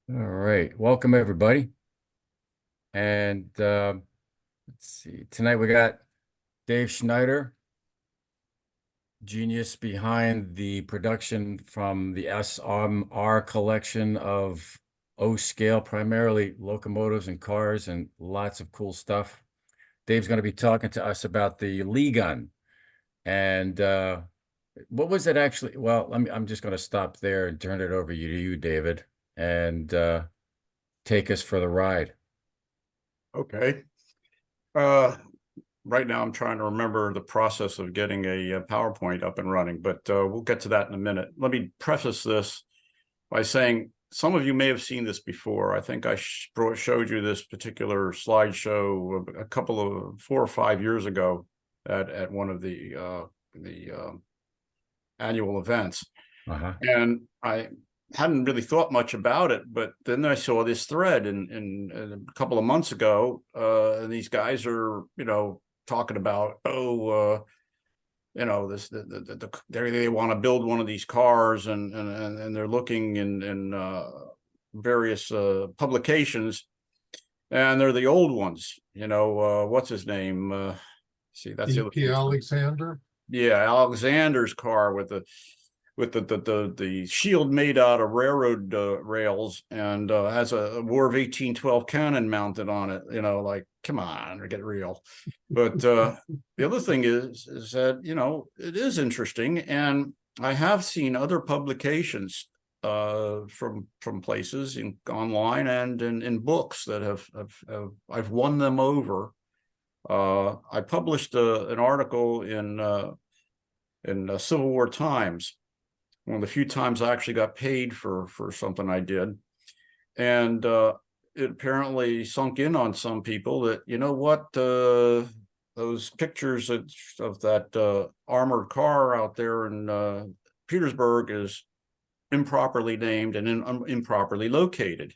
All right, welcome everybody. And let's see, tonight we got Dave Schneider, genius behind the production from the SMR collection of O scale, primarily locomotives and cars, and lots of cool stuff. Dave's going to be talking to us about the Lee gun. And what was it actually? Well, I'm just going to stop there and turn it over to you, David, and take us for the ride. Okay. Uh, right now I'm trying to remember the process of getting a PowerPoint up and running, but we'll get to that in a minute. Let me preface this by saying some of you may have seen this before. I think I showed you this particular slideshow a couple of 4 or 5 years ago at one of the annual events. Uh-huh. And I hadn't really thought much about it, but then I saw this thread in a couple of months ago, and these guys are, talking about, this they want to build one of these cars, and they're looking in various publications, and they're the old ones. What's his name? See, that's the other E.P. thing. Alexander. Yeah, Alexander's car with the shield made out of railroad rails, and has a War of 1812 cannon mounted on it. Like, come on, get real. But the other thing is that it is interesting, and I have seen other publications from places online and in books that I've won them over. I published an article in Civil War Times, one of the few times I actually got paid for something I did. And it apparently sunk in on some people that, those pictures of that armored car out there in Petersburg is improperly named and improperly located.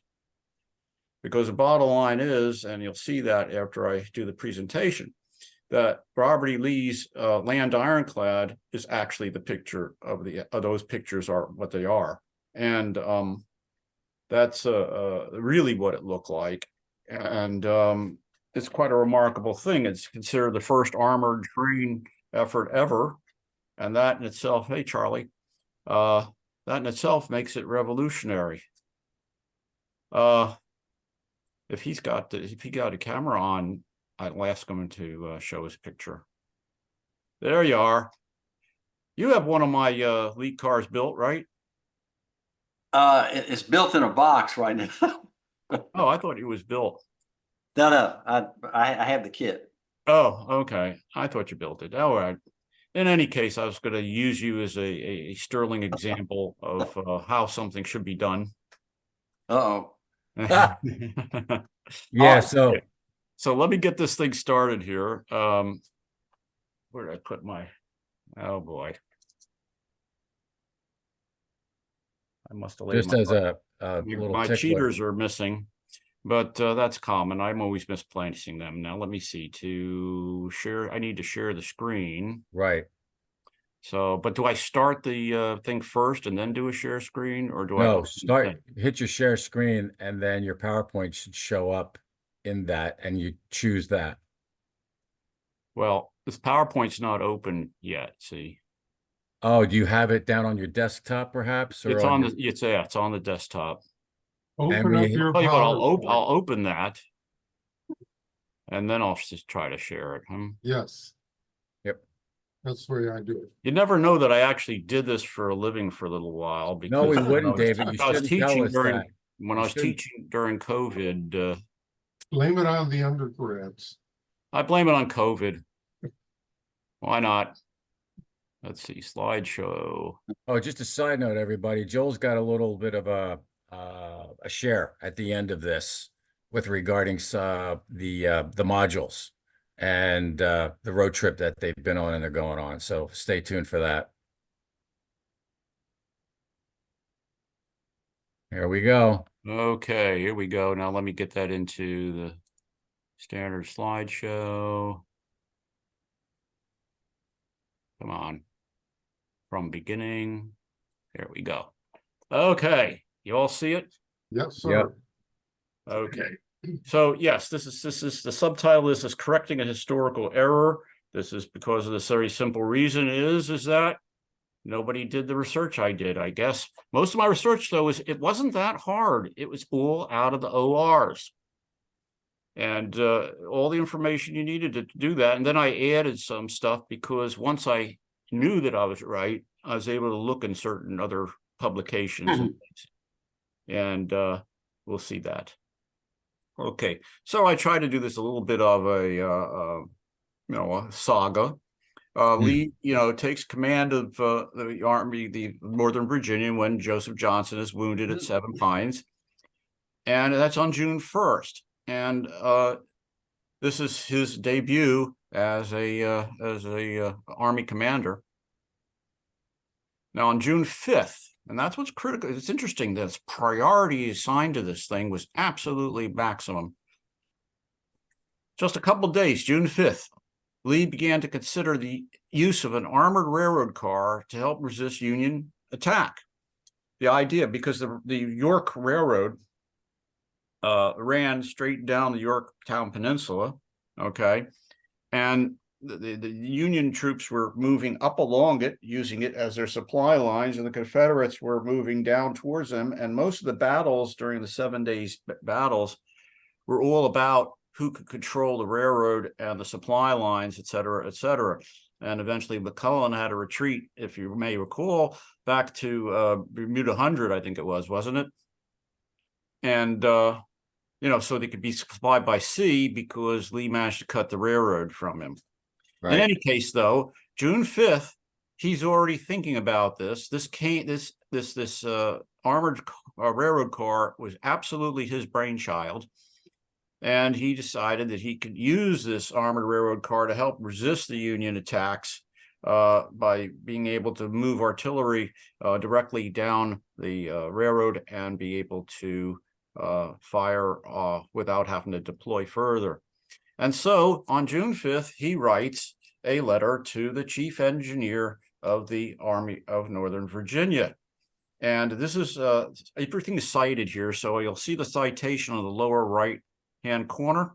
Because the bottom line is, and you'll see that after I do the presentation, that Robert E. Lee's land ironclad is actually the picture of those pictures are what they are. And that's really what it looked like. And it's quite a remarkable thing. It's considered the first armored train effort ever. And that in itself, hey, Charlie, that in itself makes it revolutionary. If he got a camera on, I'll ask him to show his picture. There you are. You have one of my Lee cars built, right? It's built in a box right now. Oh, I thought it was built. No, I have the kit. Oh, okay. I thought you built it. All right. In any case, I was going to use you as a sterling example of how something should be done. Uh-oh. Yeah, So let me get this thing started here. Where did I put my, oh boy. I must have laid just as a little my tickler. cheaters are missing, but that's common. I'm always misplacing them. Now let me see, to share, I need to share the screen. Right. So, but do I start the thing first and then do a share screen, or do No, hit your share screen, and then your PowerPoint should show up in that, and you choose that. Well, this PowerPoint's not open yet, see? Oh, do you have it down on your desktop perhaps? Or It's on the, it's on the desktop. Open up your Tell you what, I'll PowerPoint. open that, and then I'll just try to share it. Yes, Yep. that's the way I do it. You never know that I actually did this for a living for a little while, because No, we wouldn't, David. You shouldn't tell us that. When I was teaching during COVID, Blame it on the undergrads. I blame it on COVID. Why not? Let's see, slideshow. Oh, just a side note, everybody. Joel's got a little bit of a share at the end of this with regarding the modules and the road trip that they've been on and they're going on. So stay tuned for that. Here we go. Okay, here we go. Now let me get that into the standard slideshow. Come on. From beginning. There we go. Okay, you all see it? Yes, Yep. sir. Okay. So yes, this is the subtitle. This is correcting a historical error. This is because of this very simple reason is that nobody did the research I did, I guess. Most of my research, though, it wasn't that hard. It was all out of the ORs. And all the information you needed to do that. And then I added some stuff because once I knew that I was right, I was able to look in certain other publications and things. And we'll see that. Okay, so I tried to do this a little bit of a saga. Lee, takes command of the Army, the Northern Virginia, when Joseph Johnson is wounded at Seven Pines, and that's on June 1st. And this is his debut as a Army commander. Now on June 5th, and that's what's critical. It's interesting that priority assigned to this thing was absolutely maximum. Just a couple of days, June 5th, Lee began to consider the use of an armored railroad car to help resist Union attack. The idea, because the York Railroad ran straight down the Yorktown Peninsula, okay, and the Union troops were moving up along it, using it as their supply lines, and the Confederates were moving down towards them. And most of the battles during the 7 days battles were all about who could control the railroad and the supply lines, et cetera, et cetera. And eventually McClellan had to retreat, if you may recall, back to Bermuda 100, I think it was, wasn't it? And, so they could be supplied by sea because Lee managed to cut the railroad from him. Right. In any case, though, June 5th, he's already thinking about this. This armored railroad car was absolutely his brainchild. And he decided that he could use this armored railroad car to help resist the Union attacks by being able to move artillery directly down the railroad and be able to fire without having to deploy further. And so on June 5th, he writes a letter to the chief engineer of the Army of Northern Virginia. And this is, everything is cited here. So you'll see the citation on the lower right-hand corner.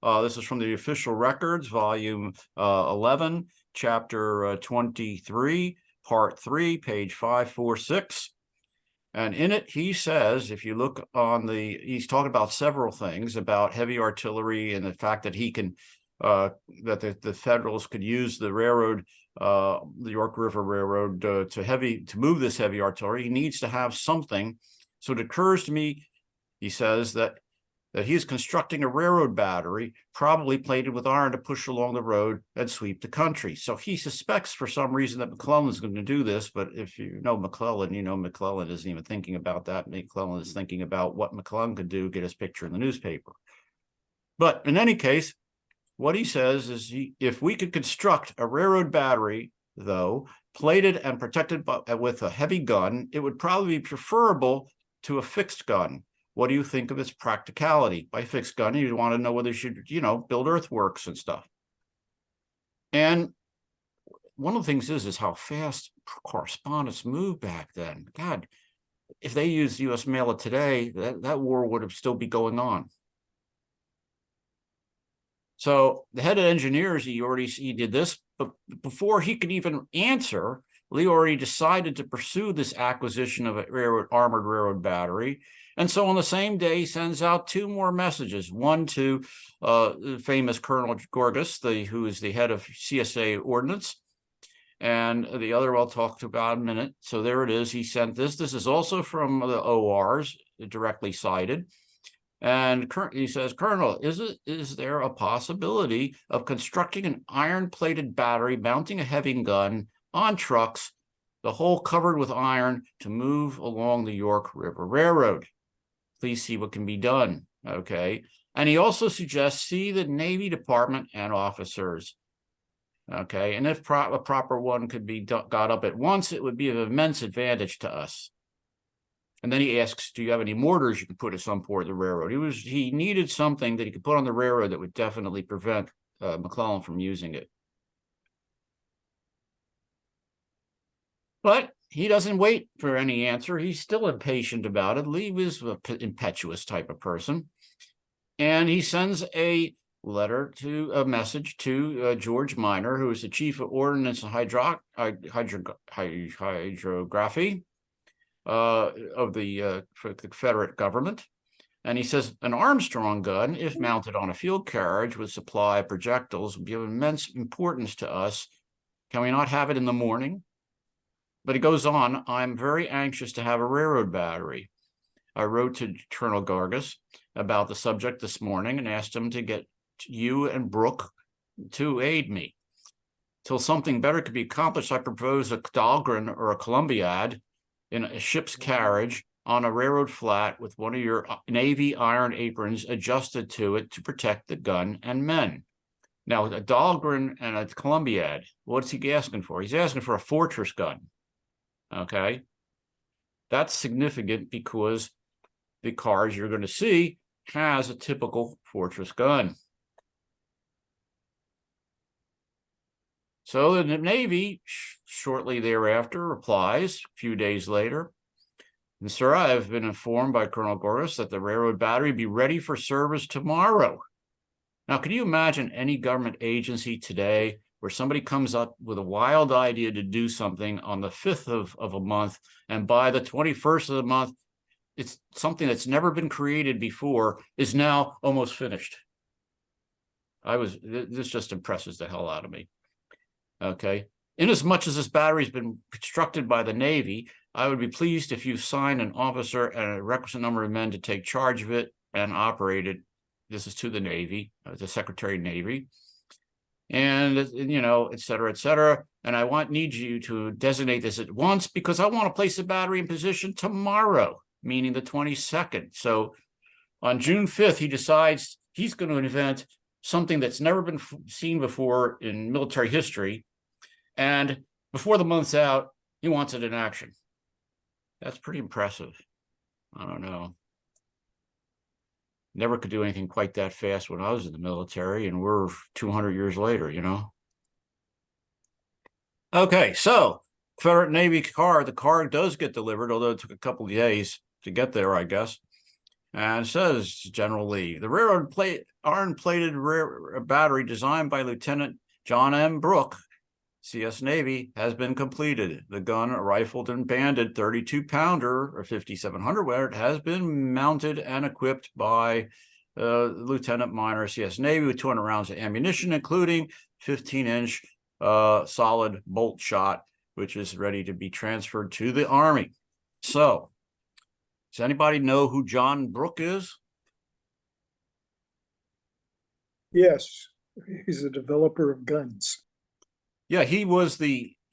This is from the official records, volume 11, chapter 23, part 3, page 546. And in it, he says, if you look on he's talking about several things about heavy artillery and the fact that he can, that the Federals could use the railroad, the York River Railroad to move this heavy artillery. He needs to have something. So it occurs to me, he says, that he's constructing a railroad battery, probably plated with iron to push along the road and sweep the country. So he suspects for some reason that McClellan is going to do this, but if you know McClellan, McClellan isn't even thinking about that. McClellan is thinking about what McClellan could do, get his picture in the newspaper. But in any case, what he says is if we could construct a railroad battery, though, plated and protected with a heavy gun, it would probably be preferable to a fixed gun. What do you think of its practicality? By fixed gun, you want to know whether you should, build earthworks and stuff. And one of the things is how fast correspondence moved back then. God, if they used U.S. mail today, that war would have still be going on. So the head of engineers, he did this, but before he could even answer, Lee already decided to pursue this acquisition of a armored railroad battery. And so on the same day, he sends out 2 more messages, one to the famous Colonel Gorgas, who is the head of CSA Ordnance, and the other I'll talk to about in a minute. So there it is. He sent this. This is also from the ORs, directly cited. And he says, Colonel, is there a possibility of constructing an iron-plated battery mounting a heavy gun on trucks, the whole covered with iron, to move along the York River Railroad? Please see what can be done, okay? And he also suggests see the Navy Department and officers, okay? And if a proper one could be got up at once, it would be of immense advantage to us. And then he asks, do you have any mortars you could put at some port of the railroad? He needed something that he could put on the railroad that would definitely prevent McClellan from using it. But he doesn't wait for any answer. He's still impatient about it. Lee was an impetuous type of person. And he sends a message to George Minor, who is the chief of ordnance and hydrography of the Confederate government. And he says, an Armstrong gun, if mounted on a field carriage with supply of projectiles, would be of immense importance to us. Can we not have it in the morning? But he goes on, I'm very anxious to have a railroad battery. I wrote to Colonel Gargis about the subject this morning and asked him to get you and Brooke to aid me. Till something better could be accomplished, I propose a Dahlgren or a Columbiad in a ship's carriage on a railroad flat with one of your Navy iron aprons adjusted to it to protect the gun and men. Now, a Dahlgren and a Columbiad, what's he asking for? He's asking for a fortress gun. Okay. That's significant because the cars you're going to see has a typical fortress gun. So the Navy shortly thereafter replies, a few days later, and sir, I have been informed by Colonel Gorgas that the railroad battery be ready for service tomorrow. Now, can you imagine any government agency today where somebody comes up with a wild idea to do something on the 5th of a month, and by the 21st of the month, it's something that's never been created before, is now almost finished? This just impresses the hell out of me. Okay. Inasmuch as this battery has been constructed by the Navy, I would be pleased if you sign an officer and a requisite number of men to take charge of it and operate it. This is to the Navy, the Secretary of Navy. And, you know, et cetera, et cetera. And I need you to designate this at once because I want to place the battery in position tomorrow, meaning the 22nd. So on June 5th, he decides he's going to invent something that's never been seen before in military history. And before the month's out, he wants it in action. That's pretty impressive. I don't know. Never could do anything quite that fast when I was in the military, and we're 200 years later, you know? Okay, so Confederate Navy car, the car does get delivered, although it took a couple of days to get there, I guess. And it says, General Lee, the railroad iron-plated battery designed by Lieutenant John M. Brooke, CS Navy, has been completed. The gun, a rifled and banded 32-pounder or 5,700 watt, has been mounted and equipped by Lieutenant Minor, CS Navy, with 200 rounds of ammunition, including 15-inch solid bolt shot, which is ready to be transferred to the Army. So, does anybody know who John Brooke is? Yes, he's a developer of guns. Yeah, he was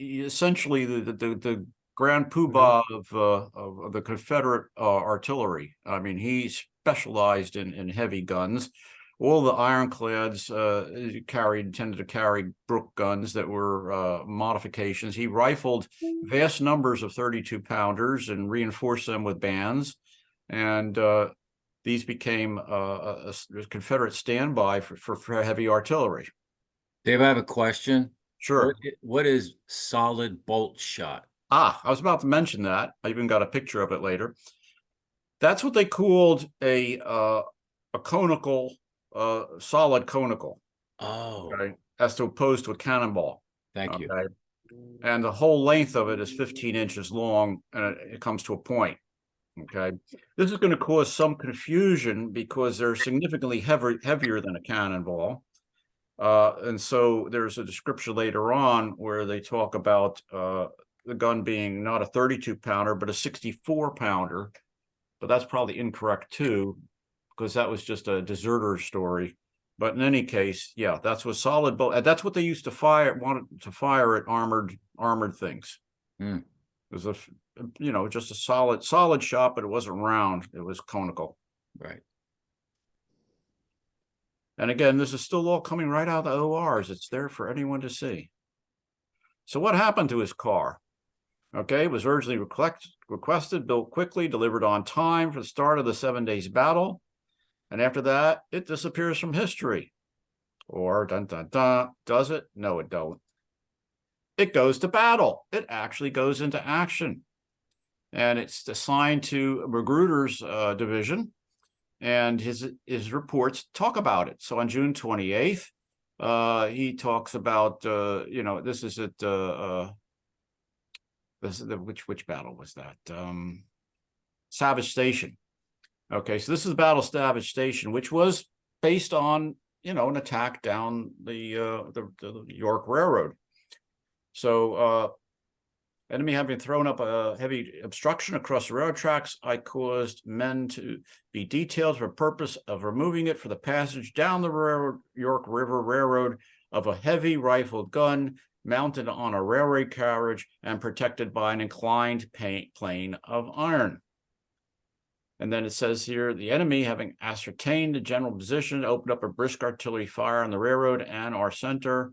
essentially the grand poobah of the Confederate artillery. I mean, he specialized in heavy guns. All the ironclads tended to carry Brooke guns that were modifications. He rifled vast numbers of 32-pounders and reinforced them with bands. And these became a Confederate standby for heavy artillery. Dave, I have a question. Sure. What is solid bolt shot? I was about to mention that. I even got a picture of it later. That's what they called a conical, solid conical. Oh, Okay, as opposed to a cannonball. thank you. And the whole length of it is 15 inches long, and it comes to a point. Okay, this is going to cause some confusion because they're significantly heavier than a cannonball. And so there's a description later on where they talk about the gun being not a 32-pounder, but a 64-pounder. But that's probably incorrect too, because that was just a deserter story. But in any case, yeah, that's what solid bolt. That's what they used to wanted to fire at armored things. It was just a solid shot, but it wasn't round. It was conical. Right. And again, this is still all coming right out of the ORs. It's there for anyone to see. So what happened to his car? Okay, it was originally requested, built quickly, delivered on time for the start of the 7 days battle. And after that, it disappears from history. Or, dun, dun, dun, does it? No, it don't. it goes to battle. It actually goes into action. And it's assigned to Magruder's division. And his reports talk about it. So on June 28th, he talks about, this is at, which battle was that? Savage Station. Okay, so this is the Battle of Savage Station, which was based on, an attack down the York Railroad. So, enemy having thrown up a heavy obstruction across the railroad tracks, I caused men to be detailed for the purpose of removing it for the passage down the York River Railroad of a heavy rifled gun mounted on a railway carriage and protected by an inclined plane of iron. And then it says here, the enemy, having ascertained the general position, opened up a brisk artillery fire on the railroad and our center.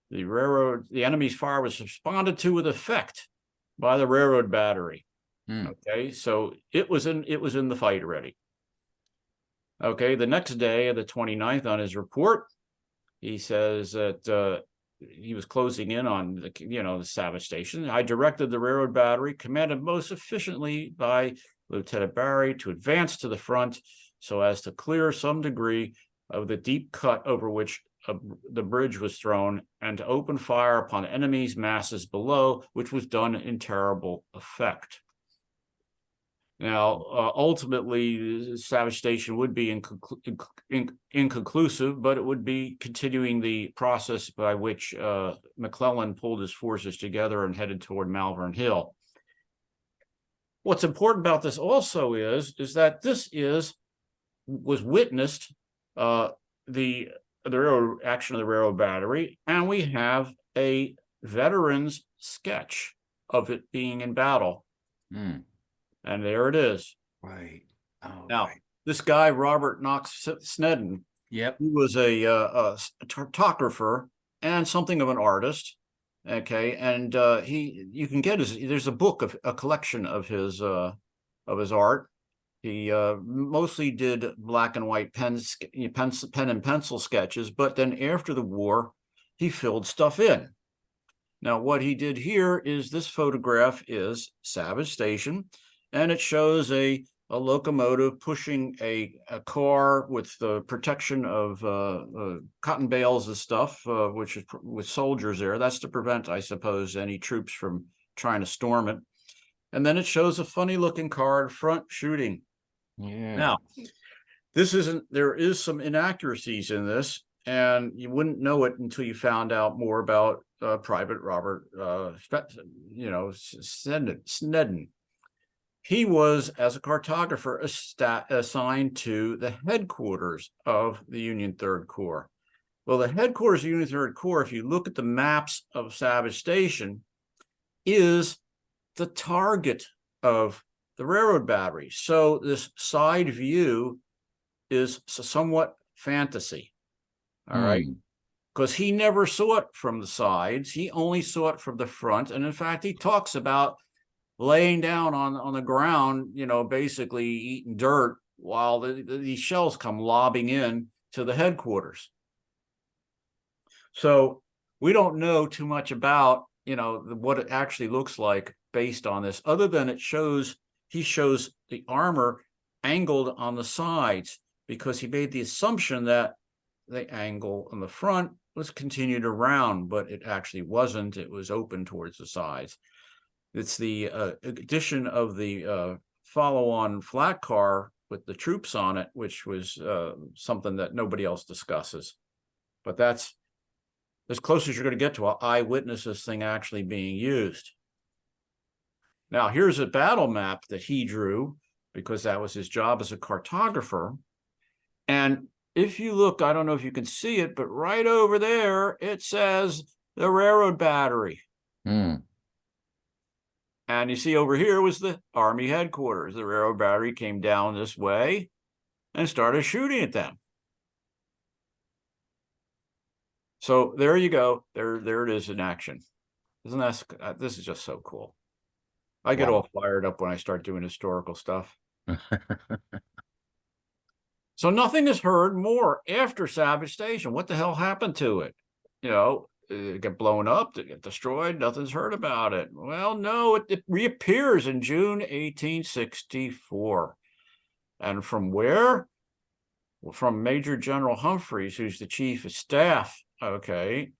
The enemy's fire was responded to with effect by the railroad battery. Okay, so it was in the fight already. Okay, the next day, the 29th, on his report, he says that he was closing in on the Savage Station. I directed the railroad battery, commanded most efficiently by Lieutenant Barry, to advance to the front so as to clear some degree of the deep cut over which the bridge was thrown, and to open fire upon enemy's masses below, which was done in terrible effect. Now, ultimately, Savage Station would be inconclusive, but it would be continuing the process by which McClellan pulled his forces together and headed toward Malvern Hill. What's important about this also is that this was witnessed, the railroad action of the railroad battery, and we have a veteran's sketch of it being in battle. And there it is. Right. Oh, Now, right. this guy, Robert Knox Snedden, Yep. he was a cartographer and something of an artist. Okay, and you can get there's a book of a collection of his art. He mostly did black and white pen and pencil sketches, but then after the war, he filled stuff in. Now, what he did here is this photograph is Savage Station, and it shows a locomotive pushing a car with the protection of cotton bales and stuff, which is with soldiers there. That's to prevent, I suppose, any troops from trying to storm it. And then it shows a funny looking car in front shooting. Yeah. Now, there is some inaccuracies in this, and you wouldn't know it until you found out more about Private Robert Snedden. He was, as a cartographer, assigned to the headquarters of the Union Third Corps. Well, the headquarters of the Union Third Corps, if you look at the maps of Savage Station, is the target of the railroad battery. So this side view is somewhat fantasy, all right? Because he never saw it from the sides. He only saw it from the front. And in fact, he talks about laying down on the ground, basically eating dirt while these shells come lobbing in to the headquarters. So we don't know too much about, what it actually looks like based on this, other than he shows the armor angled on the sides, because he made the assumption that the angle on the front was continued around, but it actually wasn't. It was open towards the sides. It's the addition of the follow-on flat car with the troops on it, which was something that nobody else discusses. But that's as close as you're going to get to an eyewitness this thing actually being used. Now, here's a battle map that he drew, because that was his job as a cartographer. And if you look, I don't know if you can see it, but right over there, it says the railroad battery. And you see over here was the Army headquarters. The railroad battery came down this way and started shooting at them. So there you go. There it is in action. Isn't that, this is just so cool. I get all fired up when I start doing historical stuff. So nothing is heard more after Savage Station. What the hell happened to it? get blown up, they get destroyed, nothing's heard about it. Well, no, it reappears in June 1864. And from where? Well, from Major General Humphreys, who's the chief of staff, okay,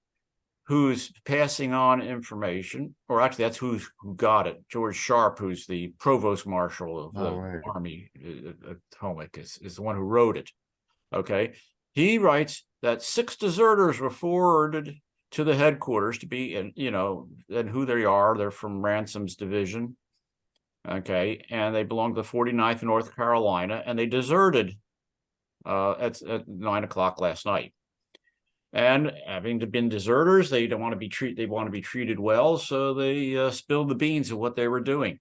who's passing on information, or actually that's who got it. George Sharp, who's the provost marshal of the right. Army, Potomac, is the one who wrote it. Okay, he writes that 6 deserters were forwarded to the headquarters to be, and and who they are. They're from Ransom's division. Okay, and they belong to the 49th North Carolina, and they deserted at 9 o'clock last night. And having been deserters, they don't want to be they want to be treated well, so they spilled the beans of what they were doing.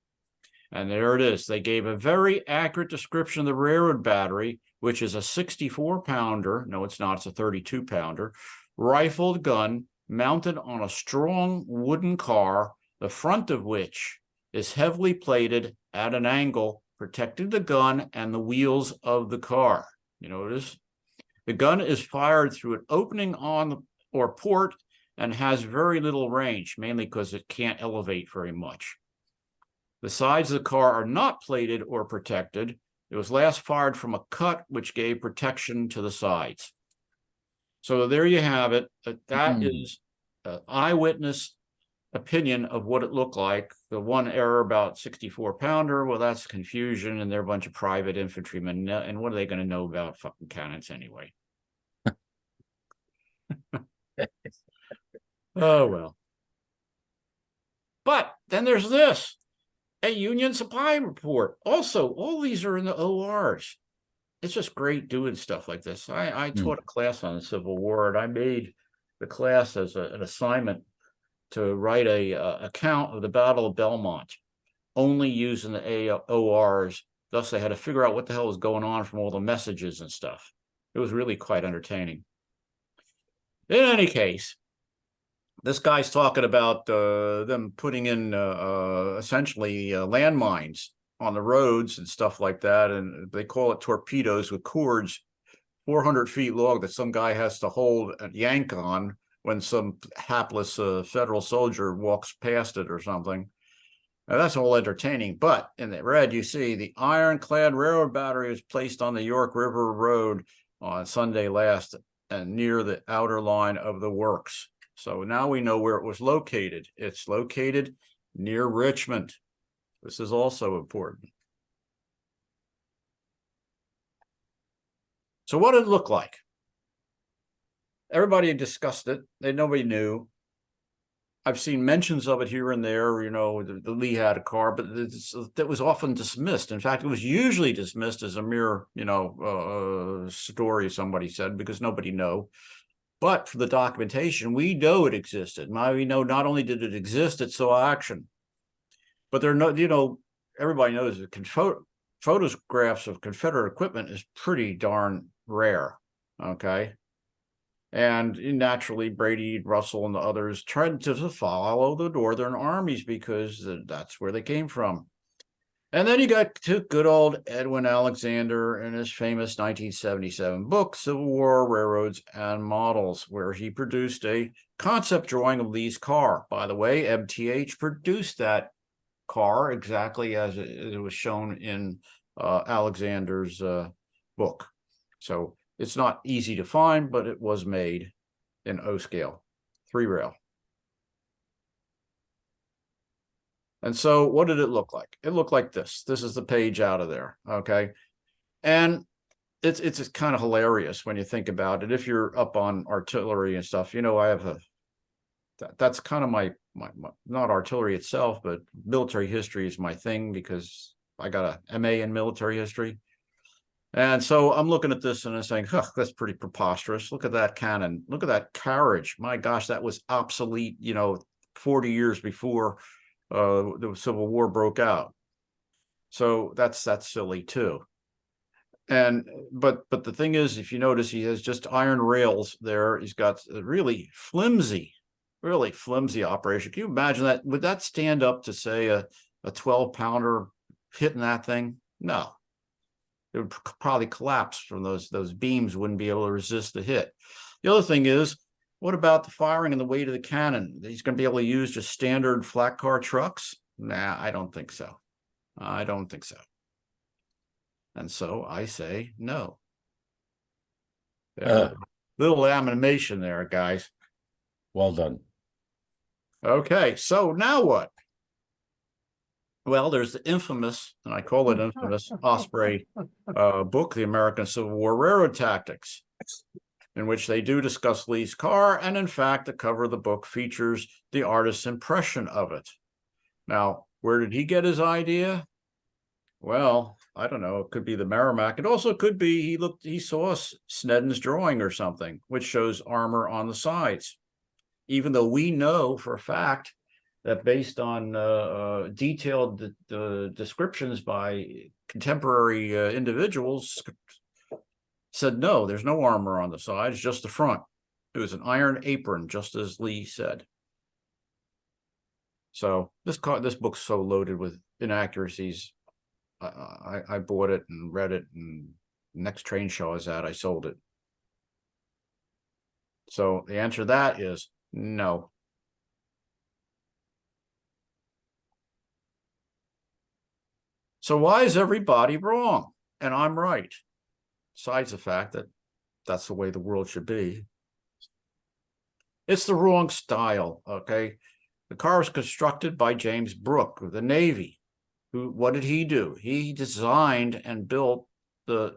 And there it is. They gave a very accurate description of the railroad battery, which is a 64-pounder. No, it's not. It's a 32-pounder rifled gun mounted on a strong wooden car, the front of which is heavily plated at an angle, protecting the gun and the wheels of the car. You notice? The gun is fired through an opening on or port and has very little range, mainly because it can't elevate very much. The sides of the car are not plated or protected. It was last fired from a cut, which gave protection to the sides. So there you have it. That is an eyewitness opinion of what it looked like. The one error about 64-pounder, well, that's confusion, and they're a bunch of private infantrymen. And what are they going to know about fucking cannons anyway? Oh, well. But then there's this, a Union supply report. Also, all these are in the ORs. It's just great doing stuff like this. I taught a class on the Civil War, and I made the class as an assignment to write a account of the Battle of Belmont, only using the ORs. Thus, they had to figure out what the hell was going on from all the messages and stuff. It was really quite entertaining. In any case, this guy's talking about them putting in essentially landmines on the roads and stuff like that. And they call it torpedoes with cords 400 feet long that some guy has to hold and yank on when some hapless federal soldier walks past it or something. Now, that's all entertaining. But in the red, you see the ironclad railroad battery was placed on the York River Road on Sunday last and near the outer line of the works. So now we know where it was located. It's located near Richmond. This is also important. So what did it look like? Everybody discussed it. Nobody knew. I've seen mentions of it here and there. The Lee had a car, but that was often dismissed. In fact, it was usually dismissed as a mere, story, somebody said, because nobody knew. But for the documentation, we know it existed. Now we know not only did it exist, it saw action. But there are no, everybody knows that photographs of Confederate equipment is pretty darn rare. Okay. And naturally, Brady, Russell, and the others tried to follow the Northern armies because that's where they came from. And then you got to good old Edwin Alexander and his famous 1977 book, Civil War, Railroads, and Models, where he produced a concept drawing of Lee's car. By the way, MTH produced that car exactly as it was shown in Alexander's book. So it's not easy to find, but it was made in O scale, 3-rail. And so what did it look like? It looked like this. This is the page out of there, okay? And it's just kind of hilarious when you think about it. If you're up on artillery and stuff, I have that's kind of my not artillery itself, but military history is my thing because I got a MA in military history. And so I'm looking at this and I'm saying, huh, that's pretty preposterous. Look at that cannon. Look at that carriage. My gosh, that was obsolete, 40 years before the Civil War broke out. So that's opposite too. And but the thing is, if you notice, he has just iron rails there. He's got a really flimsy operation. Can you imagine that? Would that stand up to say a 12-pounder hitting that thing? No. It would probably collapse from those beams, wouldn't be able to resist the hit. The other thing is, What about the firing and the weight of the cannon? He's going to be able to use just standard flat car trucks? Nah, I don't think so. I don't think so. And so I say no. Little animation there, guys. Well done. Okay, so now what? Well, there's the infamous, and I call it infamous, Osprey book, The American Civil War Railroad Tactics, in which they do discuss Lee's car, and in fact, the cover of the book features the artist's impression of it. Now, where did he get his idea? Well, I don't know. It could be the Merrimack. It also could be he saw Snedden's drawing or something, which shows armor on the sides. Even though we know for a fact that based on detailed descriptions by contemporary individuals, said no, there's no armor on the sides, just the front. It was an iron apron, just as Lee said. So this book's so loaded with inaccuracies. I bought it and read it, and next train show I was at, I sold it. So the answer to that is no. So why is everybody wrong and I'm right? Besides the fact that that's the way the world should be. It's the wrong style, okay? The car was constructed by James Brooke of the Navy. What did he do? He designed and built the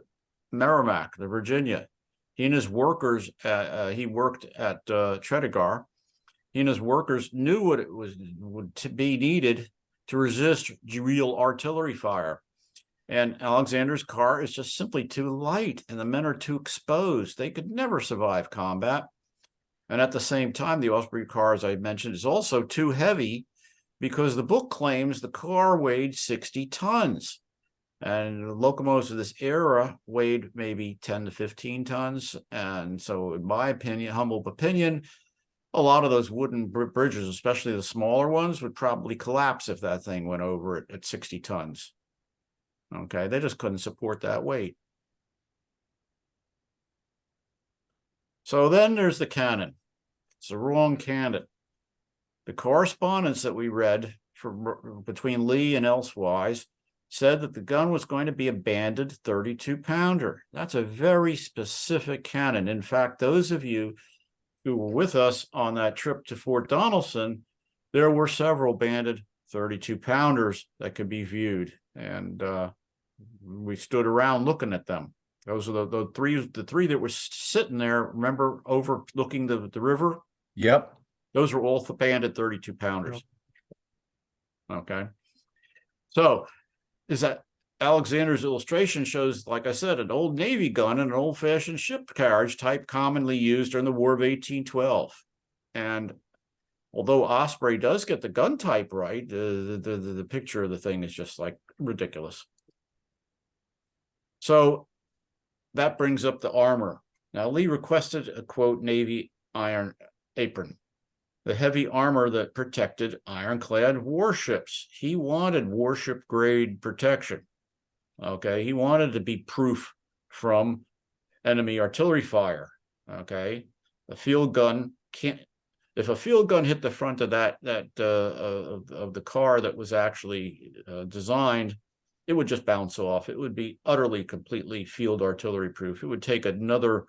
Merrimack, the Virginia. He and his workers, he worked at Tredegar. He and his workers knew what it would be needed to resist real artillery fire. And Alexander's car is just simply too light, and the men are too exposed. They could never survive combat. And at the same time, the Osprey car, as I mentioned, is also too heavy, because the book claims the car weighed 60 tons. And locomotives of this era weighed maybe 10 to 15 tons. And so in my opinion, humble opinion, a lot of those wooden bridges, especially the smaller ones, would probably collapse if that thing went over it at 60 tons. Okay, they just couldn't support that weight. So then there's the cannon. It's the wrong cannon. The correspondence that we read between Lee and elsewise said that the gun was going to be a banded 32-pounder. That's a very specific cannon. In fact, those of you who were with us on that trip to Fort Donelson, there were several banded 32-pounders that could be viewed. And we stood around looking at them. Those are the three that were sitting there, remember, overlooking the river? Yep. Those were all banded 32-pounders. Okay. So is that Alexander's illustration shows, like I said, an old Navy gun and an old-fashioned ship carriage type commonly used during the War of 1812. And although Osprey does get the gun type right, the picture of the thing is just like ridiculous. So that brings up the armor. Now, Lee requested a, quote, Navy iron apron, the heavy armor that protected ironclad warships. He wanted warship grade protection. Okay, he wanted to be proof from enemy artillery fire. Okay, a field gun can't. If a field gun hit the front of of the car that was actually designed, it would just bounce off. It would be utterly, completely field artillery proof. It would take another.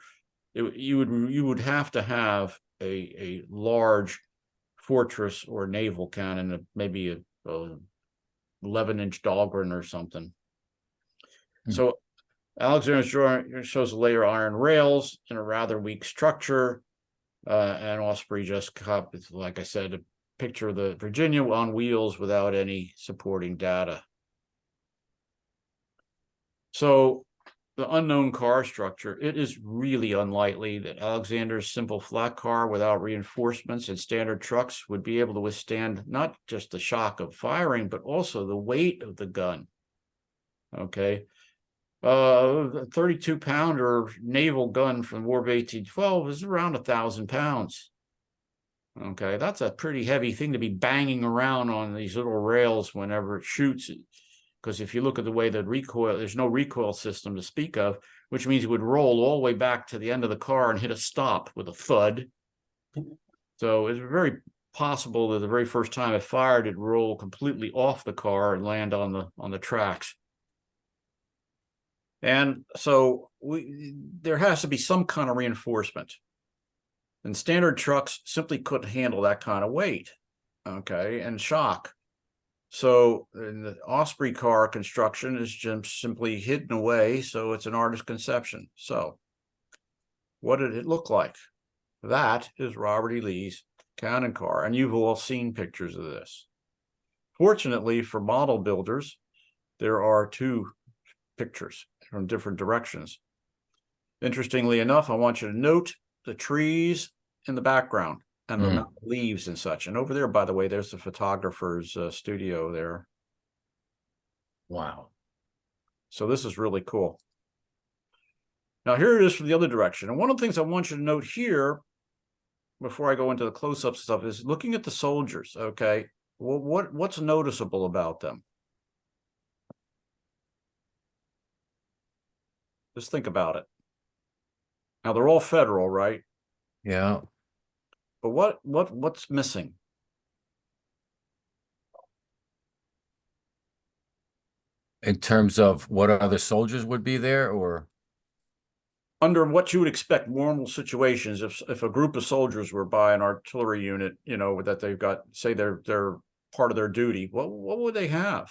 You would have to have a large fortress or naval cannon, maybe a 11-inch Dahlgren or something. So Alexander's drawing shows a layer of iron rails in a rather weak structure, and Osprey just copied, like I said, a picture of the Virginia on wheels without any supporting data. So the unknown car structure, it is really unlikely that Alexander's simple flat car without reinforcements and standard trucks would be able to withstand not just the shock of firing, but also the weight of the gun. Okay. The 32-pounder naval gun from the War of 1812 is around 1,000 pounds. Okay, that's a pretty heavy thing to be banging around on these little rails whenever it shoots. Because if you look at the way that recoil, there's no recoil system to speak of, which means it would roll all the way back to the end of the car and hit a stop with a thud, So it's very possible that the very first time it fired, it roll completely off the car and land on the tracks. And so there has to be some kind of reinforcement. And standard trucks simply couldn't handle that kind of weight, okay, and shock. So in the Osprey car construction is just simply hidden away, so it's an artist's conception. So what did it look like? That is Robert E. Lee's cannon car, and you've all seen pictures of this. Fortunately for model builders, there are two pictures from different directions. Interestingly enough, I want you to note the trees in the background and the amount of leaves and such. And over there, by the way, there's the photographer's studio there. Wow. So this is really cool. Now here it is from the other direction. And one of the things I want you to note here, before I go into the close-up stuff, is looking at the soldiers, okay? Well, what's noticeable about them? Just think about it. Now they're all federal, right? Yeah. But what's missing? In terms of what other soldiers would be there, or? Under what you would expect normal situations, if a group of soldiers were by an artillery unit, you know, that they've got, say they're part of their duty, what would they have?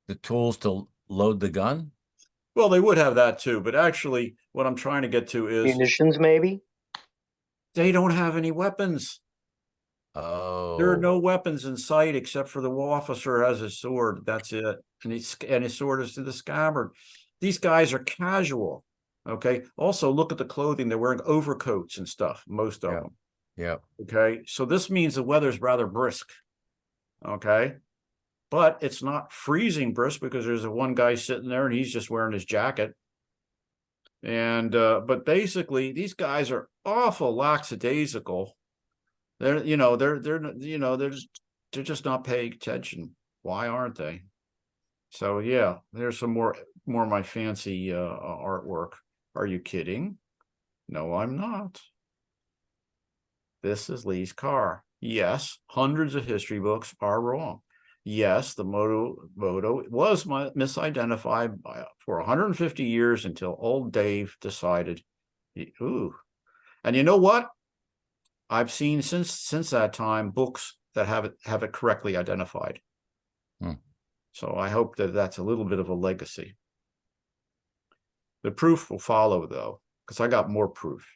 The tools to load the gun? Well, they would have that too, but actually what I'm trying to get to is Munitions, maybe? they don't have any weapons. Oh. There are no weapons in sight except for the officer has his sword. That's it. And his sword is to the scabbard. These guys are casual. Okay. Also, look at the clothing. They're wearing overcoats and stuff, most of Yeah. them. Yeah. Okay. So this means the weather's rather brisk. Okay. But it's not freezing brisk because there's one guy sitting there and he's just wearing his jacket. And but basically these guys are awful lackadaisical. They're just not paying attention. Why aren't they? So yeah, there's some more of my fancy artwork. Are you kidding? No, I'm not. This is Lee's car. Yes, hundreds of history books are wrong. Yes, the moto was misidentified for 150 years until old Dave decided, ooh. And you know what? I've seen since that time books that have it correctly identified. So I hope that that's a little bit of a legacy. The proof will follow though, because I got more proof.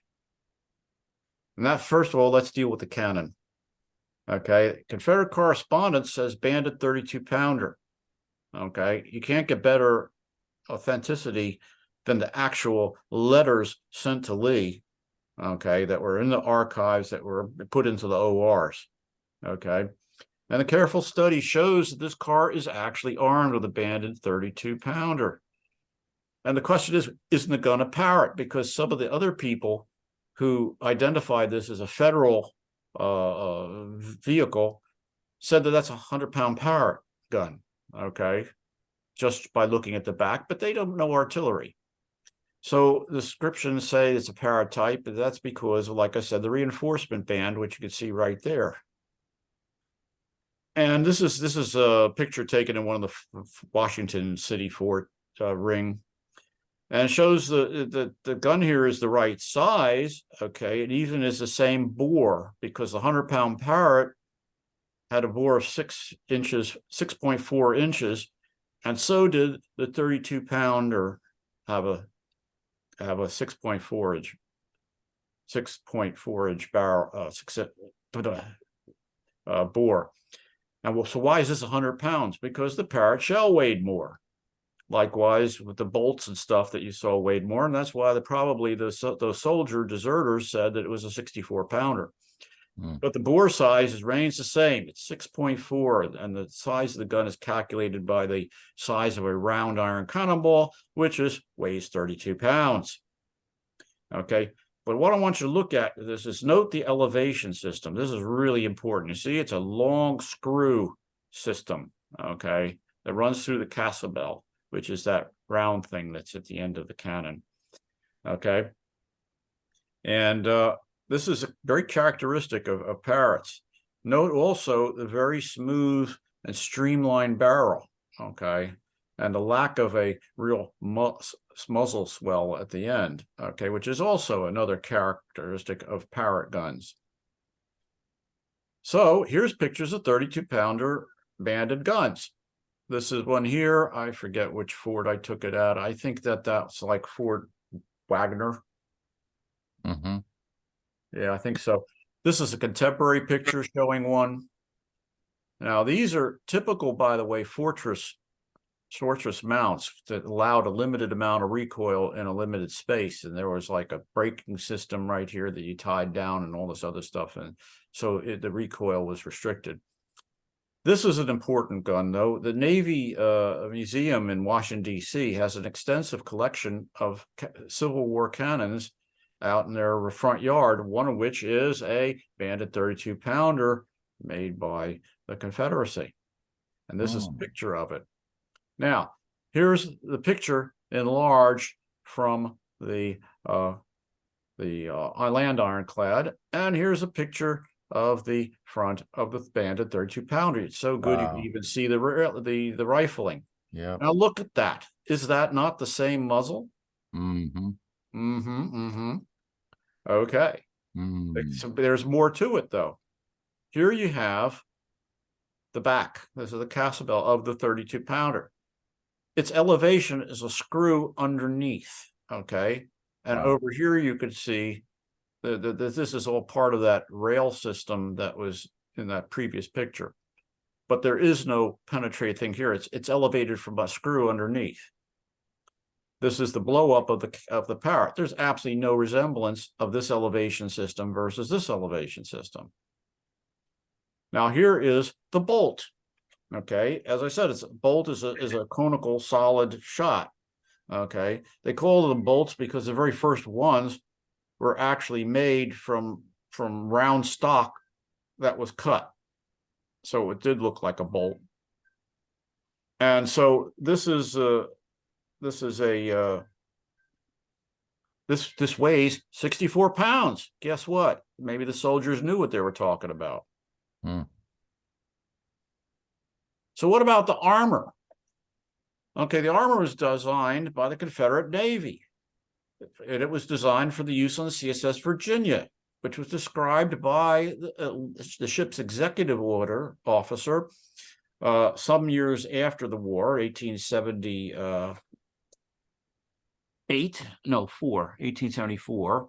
And that, first of all, let's deal with the cannon. Okay, Confederate correspondence says banded 32-pounder. Okay, you can't get better authenticity than the actual letters sent to Lee. Okay, that were in the archives that were put into the ORs. Okay, and a careful study shows that this car is actually armed with a banded 32-pounder. And the question is, isn't the gun a Parrott? Because some of the other people who identified this as a federal vehicle said that that's a 100-pound Parrott gun. Okay, just by looking at the back, but they don't know artillery. So the descriptions say it's a Parrott type, but that's because, like I said, the reinforcement band, which you can see right there. And this is a picture taken in one of the Washington City Fort ring, and it shows the gun here is the right size. Okay, it even is the same bore, because the 100-pound Parrott had a bore of 6.4 inches, and so did the 32-pounder have a 6.4 inch barrel bore. And well, so why is this 100 pounds? Because the Parrott shell weighed more. Likewise with the bolts and stuff that you saw weighed more, and that's why probably those soldier deserters said that it was a 64-pounder. But the bore size remains the same. It's 6.4, and the size of the gun is calculated by the size of a round iron cannonball, which weighs 32 pounds. Okay, but what I want you to look at is note the elevation system. This is really important. You see, it's a long screw system, okay, that runs through the cascabel, which is that round thing that's at the end of the cannon. Okay, And this is very characteristic of parrots. Note also the very smooth and streamlined barrel, okay, and the lack of a real muzzle swell at the end, okay, which is also another characteristic of parrot guns. So here's pictures of 32-pounder banded guns. This is one here. I forget which Ford I took it at. I think that's like Ford Wagner. Mm-hmm. Yeah, I think so. This is a contemporary picture showing one. Now, these are typical, by the way, fortress mounts that allowed a limited amount of recoil in a limited space. And there was like a braking system right here that you tied down and all this other stuff. And so the recoil was restricted. This is an important gun, though. The Navy Museum in Washington, D.C. has an extensive collection of Civil War cannons out in their front yard, one of which is a banded 32-pounder made by the Confederacy. And this is a picture of it. Now, here's the picture enlarged from the land ironclad, and here's a picture of the front of the banded 32-pounder. It's so good you can even see the rifling. Yeah. Now look at that. Is that not the same muzzle? Mm-hmm. Mm-hmm. Mm-hmm. Okay. Mm. So there's more to it, though. Here you have the back. This is the castle of the 32-pounder. Its elevation is a screw underneath. Okay. And over here you could see this is all part of that rail system that was in that previous picture, but there is no penetrating thing here. It's elevated from a screw underneath. This is the blow up of the Parrot. There's absolutely no resemblance of this elevation system versus this elevation system. Now here is the bolt. Okay, as I said, bolt is a conical solid shot. Okay, they call them bolts because the very first ones were actually made from round stock that was cut, so it did look like a bolt. And so this weighs 64 pounds. Guess what? Maybe the soldiers knew what they were talking about. So what about the armor? Okay, the armor was designed by the Confederate Navy. And it was designed for the use on the CSS Virginia, which was described by the ship's executive order officer some years after the war, 1874.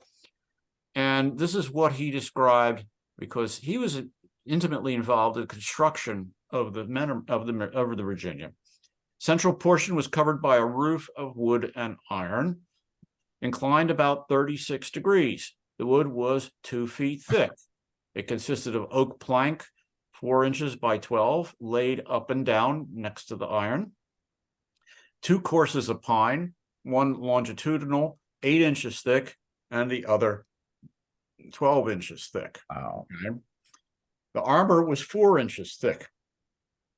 And this is what he described, because he was intimately involved in the construction of the Virginia. Central portion was covered by a roof of wood and iron, inclined about 36 degrees. The wood was 2 feet thick. It consisted of oak plank, 4 inches by 12, laid up and down next to the iron. 2 courses of pine, one longitudinal, 8 inches thick, and the other 12 inches thick. Wow. Okay. The armor was 4 inches thick.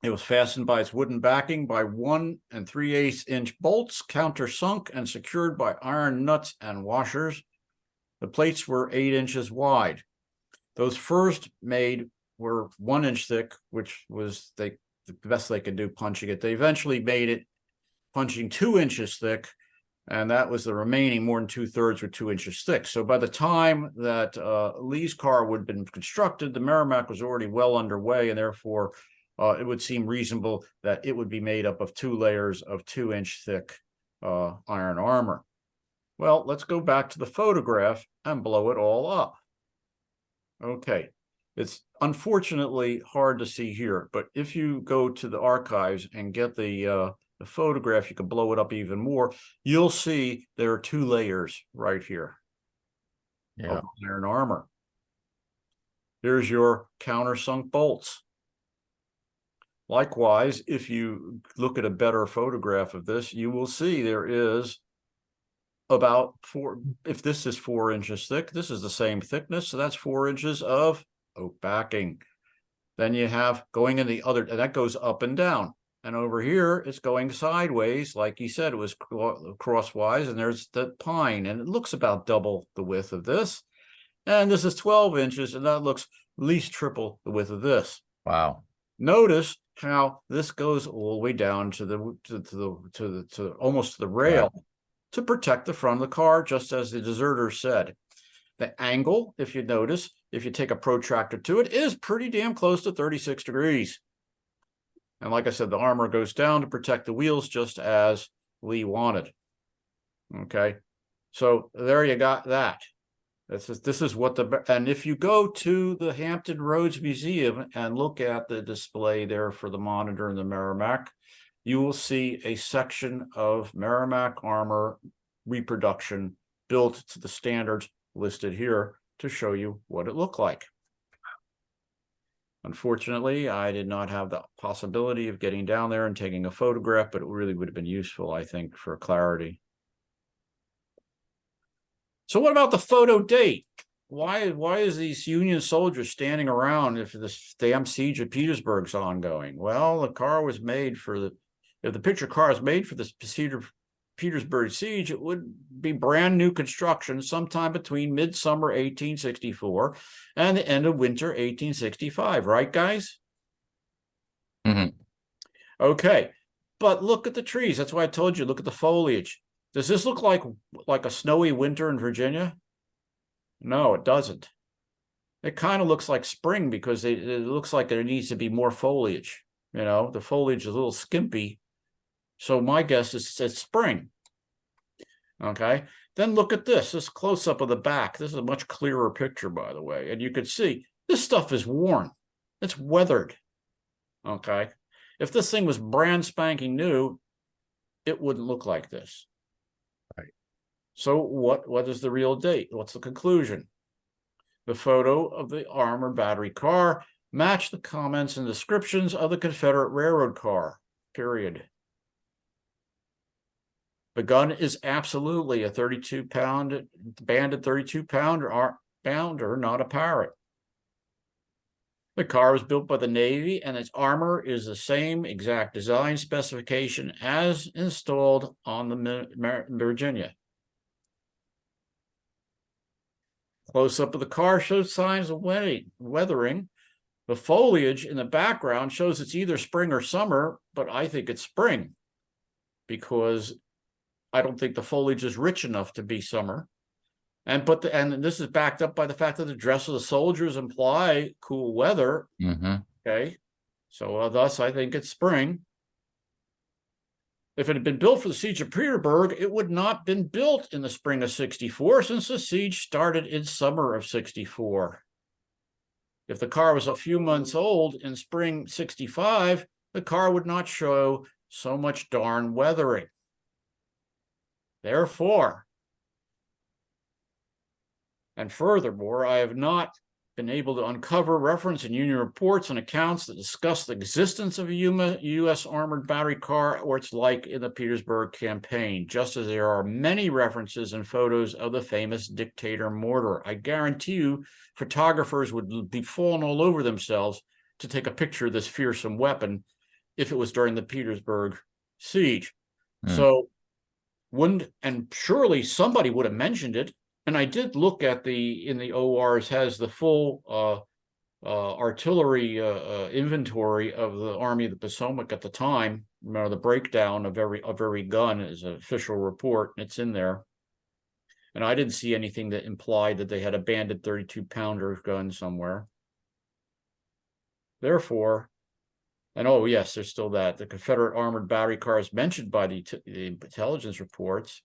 It was fastened by its wooden backing by 1 3/8 inch bolts, countersunk and secured by iron nuts and washers. The plates were 8 inches wide. Those first made were 1 inch thick, which was the best they could do punching it. They eventually made it punching 2 inches thick, and that was the remaining. More than 2/3 were 2 inches thick. So by the time that Lee's car would have been constructed, the Merrimack was already well underway, and therefore it would seem reasonable that it would be made up of 2 layers of 2 inch thick iron armor. Well, let's go back to the photograph and blow it all up. Okay, it's unfortunately hard to see here, but if you go to the archives and get the photograph, you can blow it up even more. You'll see there are 2 layers right here of iron armor. Here's your countersunk bolts. Likewise, if you look at a better photograph of this, you will see there is about 4, if this is 4 inches thick, this is the same thickness, so that's 4 inches of oak backing. Then you have going in the other, and that goes up and down. And over here, it's going sideways, like he said, it was crosswise, and there's the pine, and it looks about double the width of this. And this is 12 inches, and that looks at least triple the width of this. Wow. Notice how this goes all the way down to almost to the rail to protect the front of the car, just as the deserter said. The angle, if you notice, if you take a protractor to it, is pretty damn close to 36 degrees. And like I said, the armor goes down to protect the wheels, just as Lee wanted. Okay, so there you got that. This is what and if you go to the Hampton Roads Museum and look at the display there for the Monitor and the Merrimack, you will see a section of Merrimack armor reproduction built to the standards listed here to show you what it looked like. Unfortunately, I did not have the possibility of getting down there and taking a photograph, but it really would have been useful, I think, for clarity. So what about the photo date? Why is these Union soldiers standing around if this damn siege of Petersburg's ongoing? Well, the car was made for if the picture car is made for the Petersburg siege, it would be brand new construction sometime between midsummer 1864 and the end of winter 1865, right, guys? Mm-hmm. Okay, but look at the trees. That's why I told you, look at the foliage. Does this look like a snowy winter in Virginia? No, it doesn't. It kind of looks like spring because it looks like there needs to be more foliage. You know, the foliage is a little skimpy. So my guess is it's spring. Okay, then look at this close-up of the back. This is a much clearer picture, by the way. And you can see this stuff is worn. It's weathered. Okay, if this thing was brand spanking new, it wouldn't look like this. So what is the real date? What's the conclusion? The photo of the armored battery car matched the comments and descriptions of the Confederate railroad car, period. The gun is absolutely a 32-pound banded 32-pounder, not a Parrott. The car was built by the Navy, and its armor is the same exact design specification as installed on the Virginia. Close-up of the car shows signs of weathering. The foliage in the background shows it's either spring or summer, but I think it's spring because I don't think the foliage is rich enough to be summer. And this is backed up by the fact that the dress of the soldiers imply cool weather. Mm-hmm. Okay, so thus I think it's spring. If it had been built for the siege of Petersburg, it would not have been built in the spring of 64, since the siege started in summer of 64. If the car was a few months old in spring 65, the car would not show so much darn weathering. Therefore, and furthermore, I have not been able to uncover reference in Union reports and accounts that discuss the existence of a U.S. armored battery car or its like in the Petersburg campaign, just as there are many references and photos of the famous dictator mortar. I guarantee you photographers would be falling all over themselves to take a picture of this fearsome weapon if it was during the Petersburg siege. So and surely somebody would have mentioned it. And I did look at in the ORs has the full artillery inventory of the Army of the Potomac at the time. Remember, the breakdown of every gun is an official report, and it's in there. And I didn't see anything that implied that they had a banded 32-pounder gun somewhere. Therefore, and oh yes, there's still that. The Confederate armored battery car is mentioned by the intelligence reports.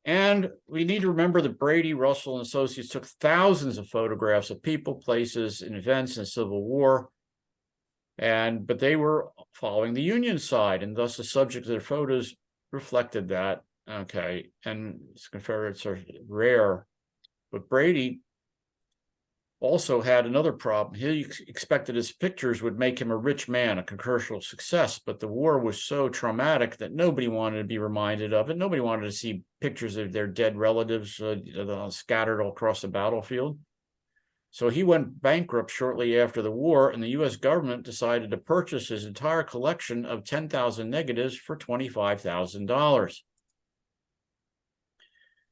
And we need to remember that Brady, Russell, and Associates took thousands of photographs of people, places, and events in the Civil War. But they were following the Union side, and thus the subject of their photos reflected that. Okay, and Confederates are rare. But Brady also had another problem. He expected his pictures would make him a rich man, a commercial success, but the war was so traumatic that nobody wanted to be reminded of it. Nobody wanted to see pictures of their dead relatives scattered all across the battlefield. So he went bankrupt shortly after the war, and the U.S. government decided to purchase his entire collection of 10,000 negatives for $25,000.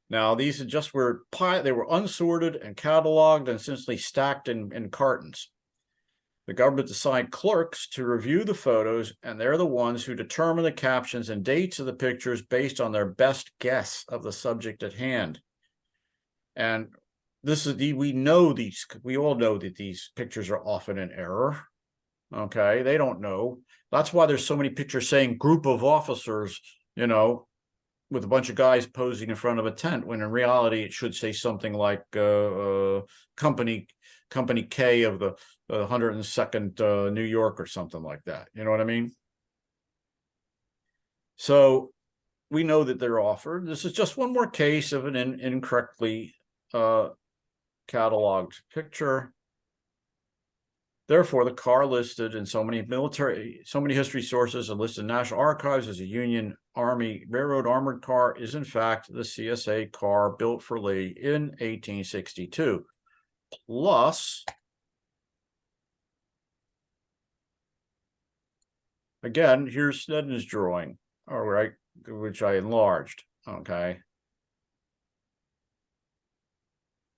Now, these just were they were unsorted and cataloged and essentially stacked in cartons. The government assigned clerks to review the photos, and they're the ones who determine the captions and dates of the pictures based on their best guess of the subject at hand. And this is we all know that these pictures are often in error. Okay, they don't know. That's why there's so many pictures saying group of officers, you know, with a bunch of guys posing in front of a tent, when in reality it should say something like company K of the 102nd New York or something like that. You know what I mean? So we know that they're offered. This is just one more case of an incorrectly cataloged picture. Therefore, the car listed in so many history sources and listed in National Archives as a Union Army Railroad armored car is in fact the CSA car built for Lee in 1862. Plus, again, here's Snedden's drawing, all right, which I enlarged, okay.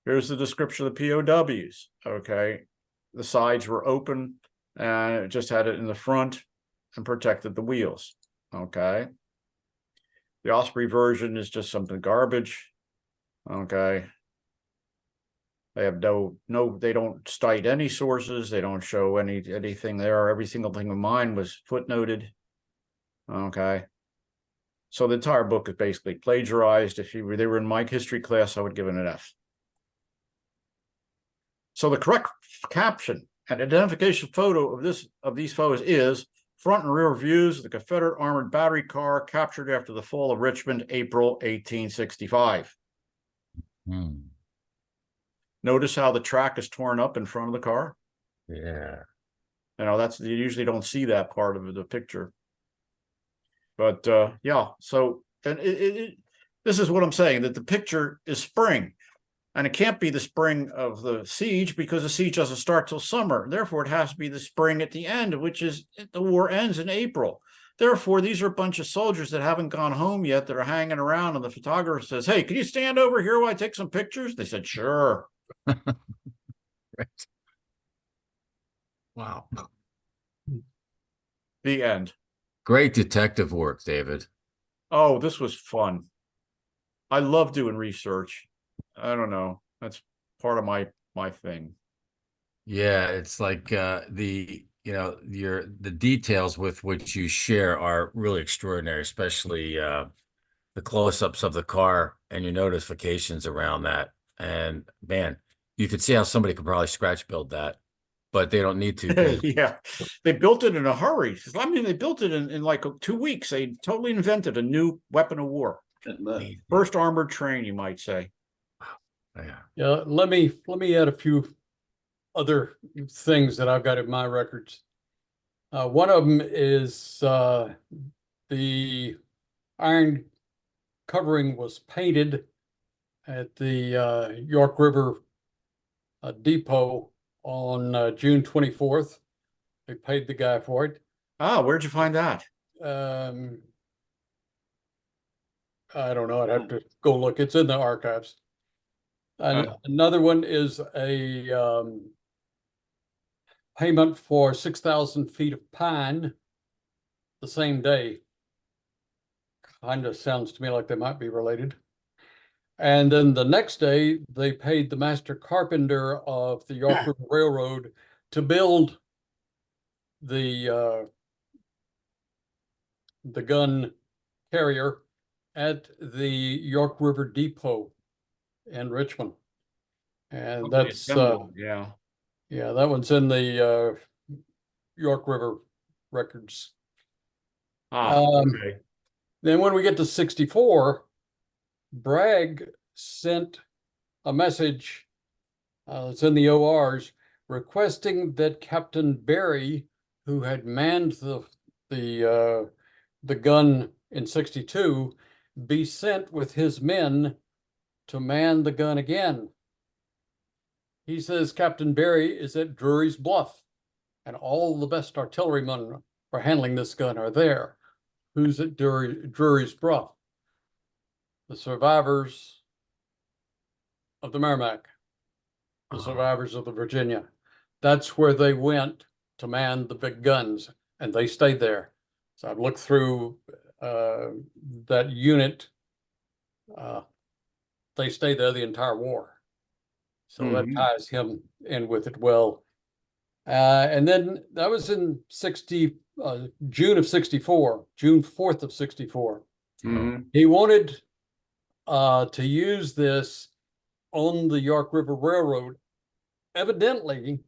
Here's the description of the POWs, okay. The sides were open and it just had it in the front and protected the wheels. Okay. The Osprey version is just something garbage. Okay. They have they don't cite any sources. They don't show anything there. Every single thing of mine was footnoted. Okay. So the entire book is basically plagiarized. If they were in my history class, I would give it an F. So the correct caption and identification photo of these photos is front and rear views of the Confederate armored battery car captured after the fall of Richmond, April 1865. Notice how the track is torn up in front of the car? Yeah. You know, you usually don't see that part of the picture. But yeah, so and this is what I'm saying, that the picture is spring. And it can't be the spring of the siege because the siege doesn't start till summer. Therefore, it has to be the spring at the end, which is the war ends in April. Therefore, these are a bunch of soldiers that haven't gone home yet that are hanging around. And the photographer says, "Hey, can you stand over here while I take some pictures?" They said, "Sure." Right. Wow. The end. Great detective work, David. Oh, this was fun. I love doing research. I don't know. That's part of my thing. Yeah, it's like the details with which you share are really extraordinary, especially the close-ups of the car and your notifications around that. And man, you could see how somebody could probably scratch build that, but they don't need to. 'Cause Yeah, they built it in a hurry. I mean, they built it in like 2 weeks. They totally invented a new weapon of war. First armored train, you might say. Yeah. Yeah, let me add a few other things that I've got in my records. One of them is the iron covering was painted at the York River depot on June 24th. They paid the guy for it. Ah, where'd you find that? I don't know. I'd have to go look. It's in the archives. Another one is a payment for 6,000 feet of pine the same day. Kind of sounds to me like they might be related. And then the next day, they paid the master carpenter of the York River Railroad to build the gun carrier at the York River Depot in Richmond. And that's yeah. Yeah, that one's in the York River records. Okay. Then when we get to 64, Bragg sent a message, it's in the ORs, requesting that Captain Berry, who had manned the gun in 62, be sent with his men to man the gun again. He says Captain Berry is at Drury's Bluff, and all the best artillerymen for handling this gun are there. Who's at Drury's Bluff? The survivors of the Merrimack, the Ah. survivors of the Virginia. That's where they went to man the big guns, and they stayed there. So I've looked through that unit. They stayed there the entire war. So that Mhm. ties him in with it well. And then that was in June of 64, June 4th of 64. Mhm. He wanted to use this on the York River Railroad, evidently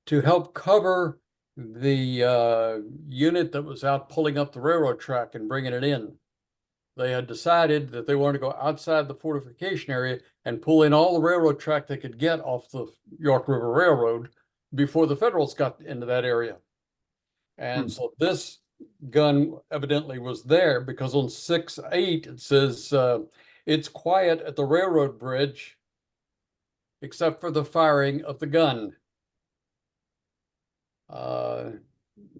to help cover the unit that was out pulling up the railroad track and bringing it in. They had decided that they wanted to go outside the fortification area and pull in all the railroad track they could get off the York River Railroad before the Federals got into that area. And so this gun evidently was there because on 6/8 it says it's quiet at the railroad bridge except for the firing of the gun.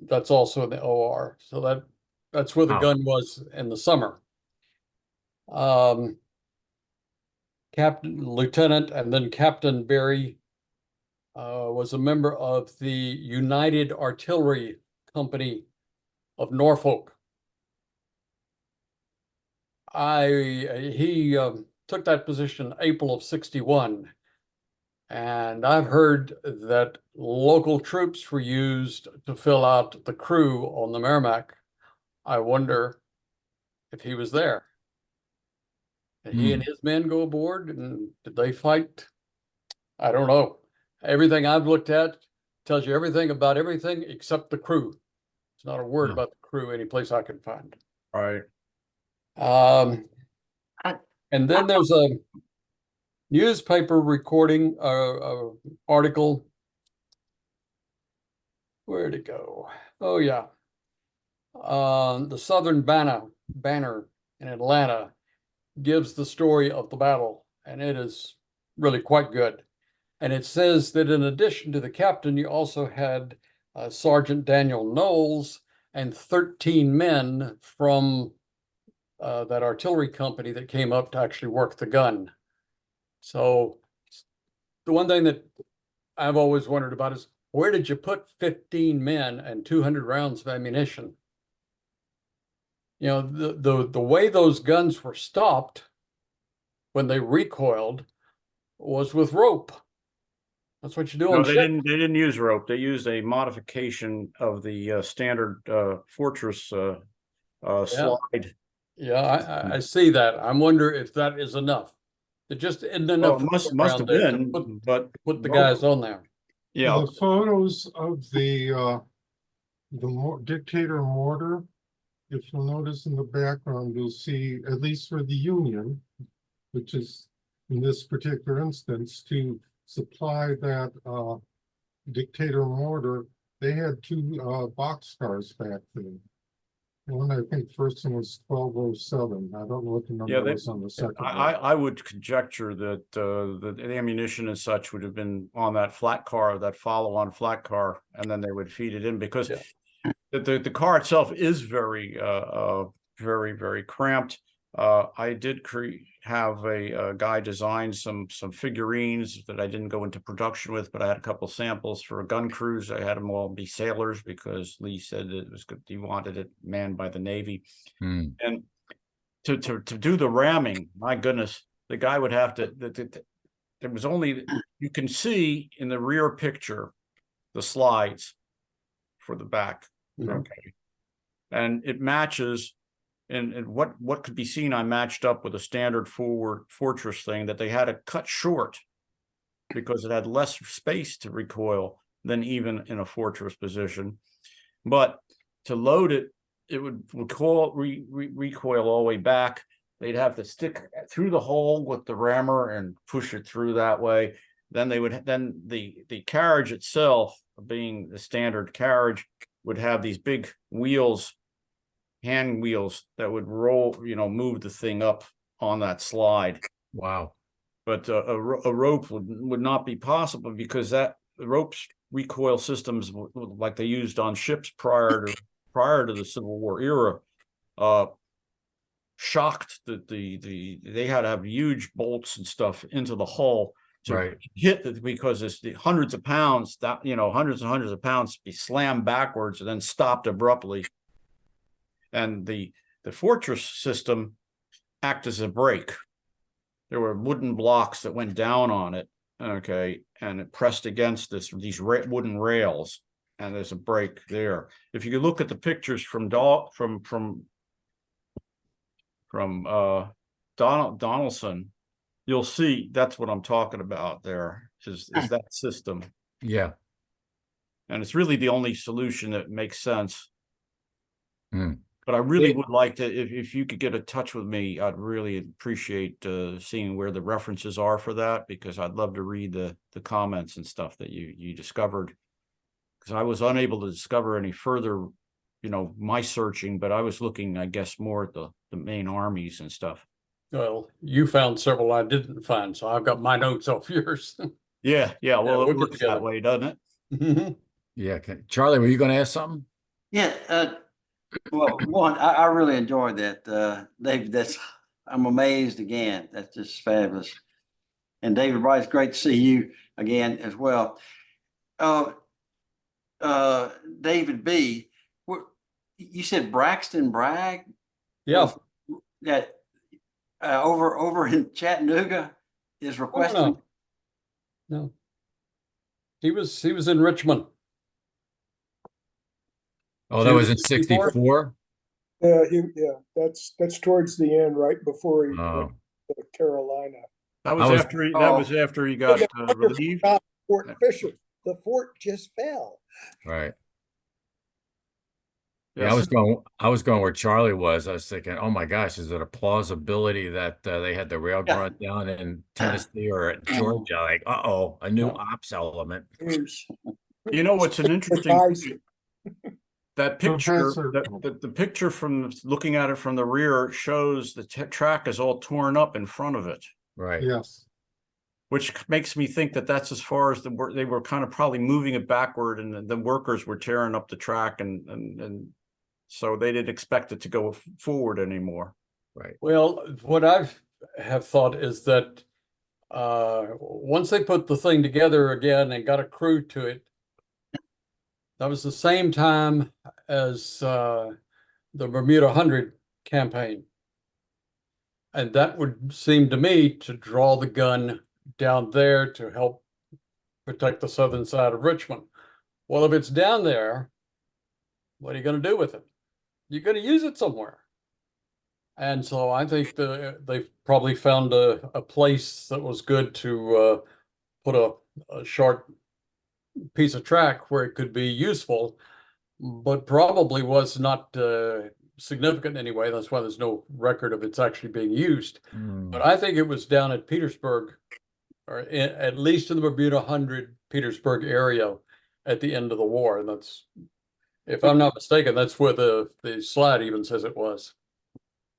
That's also in the OR. So that's where the Wow. gun was in the summer. Lieutenant and then Captain Berry was a member of the United Artillery Company of Norfolk. He took that position April of 61. And I've heard that local troops were used to fill out the crew on the Merrimack. I wonder if he was there. Did he and his men go aboard and did they fight? I don't know. Everything I've looked at tells you everything about everything except the crew. It's not a word Huh. about the crew any place I can find. Right. And then there's a newspaper recording, article. Where'd it go? Oh yeah. The Southern Banner in Atlanta gives the story of the battle, and it is really quite good. And it says that in addition to the captain, you also had Sergeant Daniel Knowles and 13 men from that artillery company that came up to actually work the gun. So the one thing that I've always wondered about is where did you put 15 men and 200 rounds of ammunition? You know, the way those guns were stopped when they recoiled was with rope. That's what you do No, on they ship. didn't use rope. They used a modification of the standard fortress slide. Yeah, I see that. I'm wondering if that is enough. It just isn't Well, enough it rope must around have there to been, but put the rope- guys on there. Yeah. The photos of the dictator mortar, if you'll notice in the background, you'll see, at least for the Union, which is in this particular instance, to supply that dictator mortar, they had two boxcars back then. One, I think first one was 1207. I don't know what the number was on the second one. I would conjecture that the ammunition and such would have been on that flat car, that follow-on flat car, and then they would feed it in because the car itself is very very cramped. I did have a guy design some figurines that I didn't go into production with, but I had a couple samples for a gun cruise. I had them all be sailors because Lee said it was good. He wanted it manned by the Navy. And to do the ramming, my goodness, the guy would have to. There was only, you can see in the rear picture the slides for the back. Okay, and it matches. And what could be seen, I matched up with a standard forward fortress thing that they had to cut short because it had less space to recoil than even in a fortress position. But to load it, it would recoil all the way back. They'd have to stick through the hole with the rammer and push it through that way. Then the carriage itself, being the standard carriage, would have these big wheels, hand wheels that would roll, move the thing up on that slide. Wow. But a rope would not be possible because the rope's recoil systems, like they used on ships prior to the Civil War era, shocked that they had to have huge bolts and stuff into the hull to Right. hit it, because it's the hundreds of pounds that, you know, hundreds and hundreds of pounds be slammed backwards and then stopped abruptly. And the fortress system act as a brake. There were wooden blocks that went down on it, okay, and it pressed against these wooden rails, and there's a brake there. If you could look at the pictures from Donaldson, you'll see that's what I'm talking about. There is that system, Yeah. and it's really the only solution that makes sense. Mm. But I really would like to, if you could get in touch with me, I'd really appreciate seeing where the references are for that, because I'd love to read the comments and stuff that you discovered. Because I was unable to discover any further, you know, my searching, but I was looking, I guess, more at the main armies and stuff. Well, you found several I didn't find, so I've got my notes off yours. Yeah, well, we'll it get works together. that way, doesn't it? Mhm. Yeah. Okay. Charlie, were you going to ask something? Yeah, well, one, I really enjoyed that, David. I'm amazed again. That's just fabulous. And David Bright, it's great to see you again as well. David B, you said Braxton Bragg? Yeah. That over in Chattanooga is requesting. No. He was in Richmond. Oh, that was in 64? 64? That's towards the end, right before he Oh, went to Carolina. That was after he got relieved. Fort Fisher, the fort just fell. right. Yeah, I was going where Charlie was. I was thinking, oh my gosh, is it a plausibility that they had the rail brought down in Tennessee or Georgia? Like, uh-oh, a new No. ops element. You know what's an interesting Advisor. that picture, Professor. the picture from looking at it from the rear shows the track is all torn up in front of it, Right. Yes. which makes me think that that's as far as they were kind of probably moving it backward, and the workers were tearing up the track, and so they didn't expect it to go forward anymore. Right. Well, what have thought is that once they put the thing together again and got a crew to it, that was the same time as the Bermuda 100 campaign. And that would seem to me to draw the gun down there to help protect the southern side of Richmond. Well, if it's down there, what are you going to do with it? You're going to use it somewhere. And so I think they've probably found a place that was good to put a short piece of track where it could be useful, but probably was not significant anyway. That's why there's no record of it's actually being used. Mm. But I think it was down at Petersburg, or at least in the Bermuda 100 Petersburg area at the end of the war. And that's, if I'm not mistaken, that's where the slide even says it was.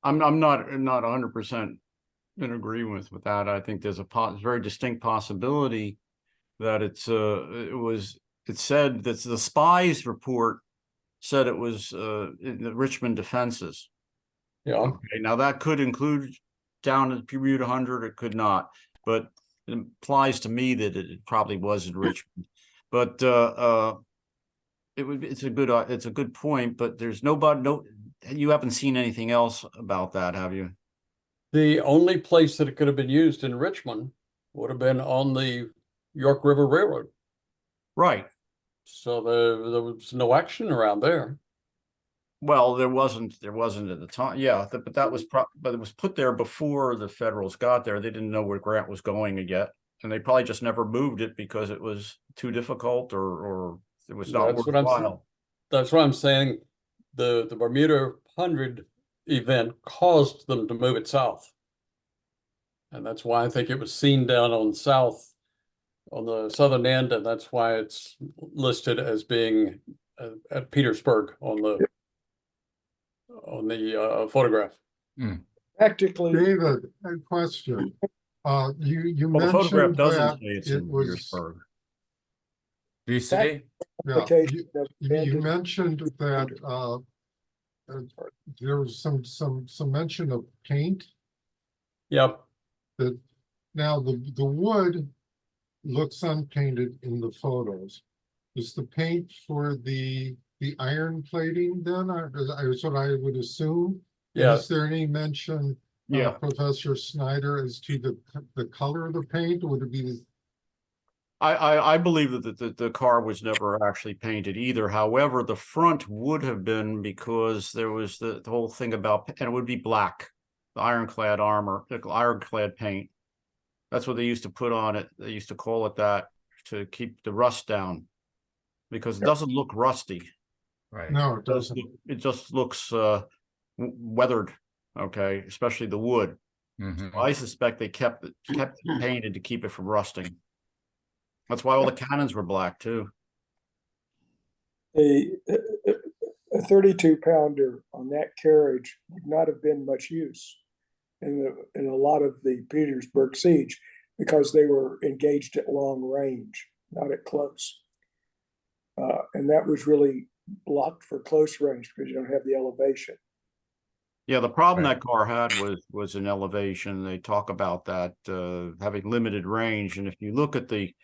I'm not 100% in agreement with that. I think there's a very distinct possibility that it said that the spies report said it was in the Richmond defenses. Yeah. Okay, now that could include down at Bermuda 100, it could not, but it implies to me that it probably was in Richmond. But it's a good point, but there's you haven't seen anything else about that, have you? The only place that it could have been used in Richmond would have been on the York River Railroad. Right. So there was no action around there. Well, there wasn't at the time. Yeah, but that was but it was put there before the Federals got there. They didn't know where Grant was going yet, and they probably just never moved it because it was too difficult or it was not worthwhile. That's what I'm saying. The Bermuda 100 event caused them to move it south. And that's why I think it was seen down on the southern end, and that's why it's listed as being at Petersburg on the photograph. Mm. Practically, David, a question. You Well, the photograph mentioned doesn't that say it's it in was, Petersburg. Do you see? yeah, application of you mentioned that there was some mention of paint Yep, that now the wood looks unpainted in the photos. Is the paint for the iron plating then? Is what I would assume. And yeah. is there any mention, Yeah. Professor Schneider, as to the color of the paint? Would it be I believe that the car was never actually painted either. However, the front would have been, because there was the whole thing about, and it would be black, the ironclad armor, the ironclad paint. That's what they used to put on it. They used to call it that to keep the rust down, because it doesn't look rusty. Right. no? It doesn't. It just looks weathered. Okay, especially the wood. Mhm. I suspect they kept it painted to keep it from rusting. That's why all the cannons were black too. A 32-pounder on that carriage would not have been much use in a lot of the Petersburg siege, because they were engaged at long range, not at close. And that was really blocked for close range because you don't have the elevation. Yeah, the problem Right. that car had was an elevation. They talk about that having limited range, and if you look at the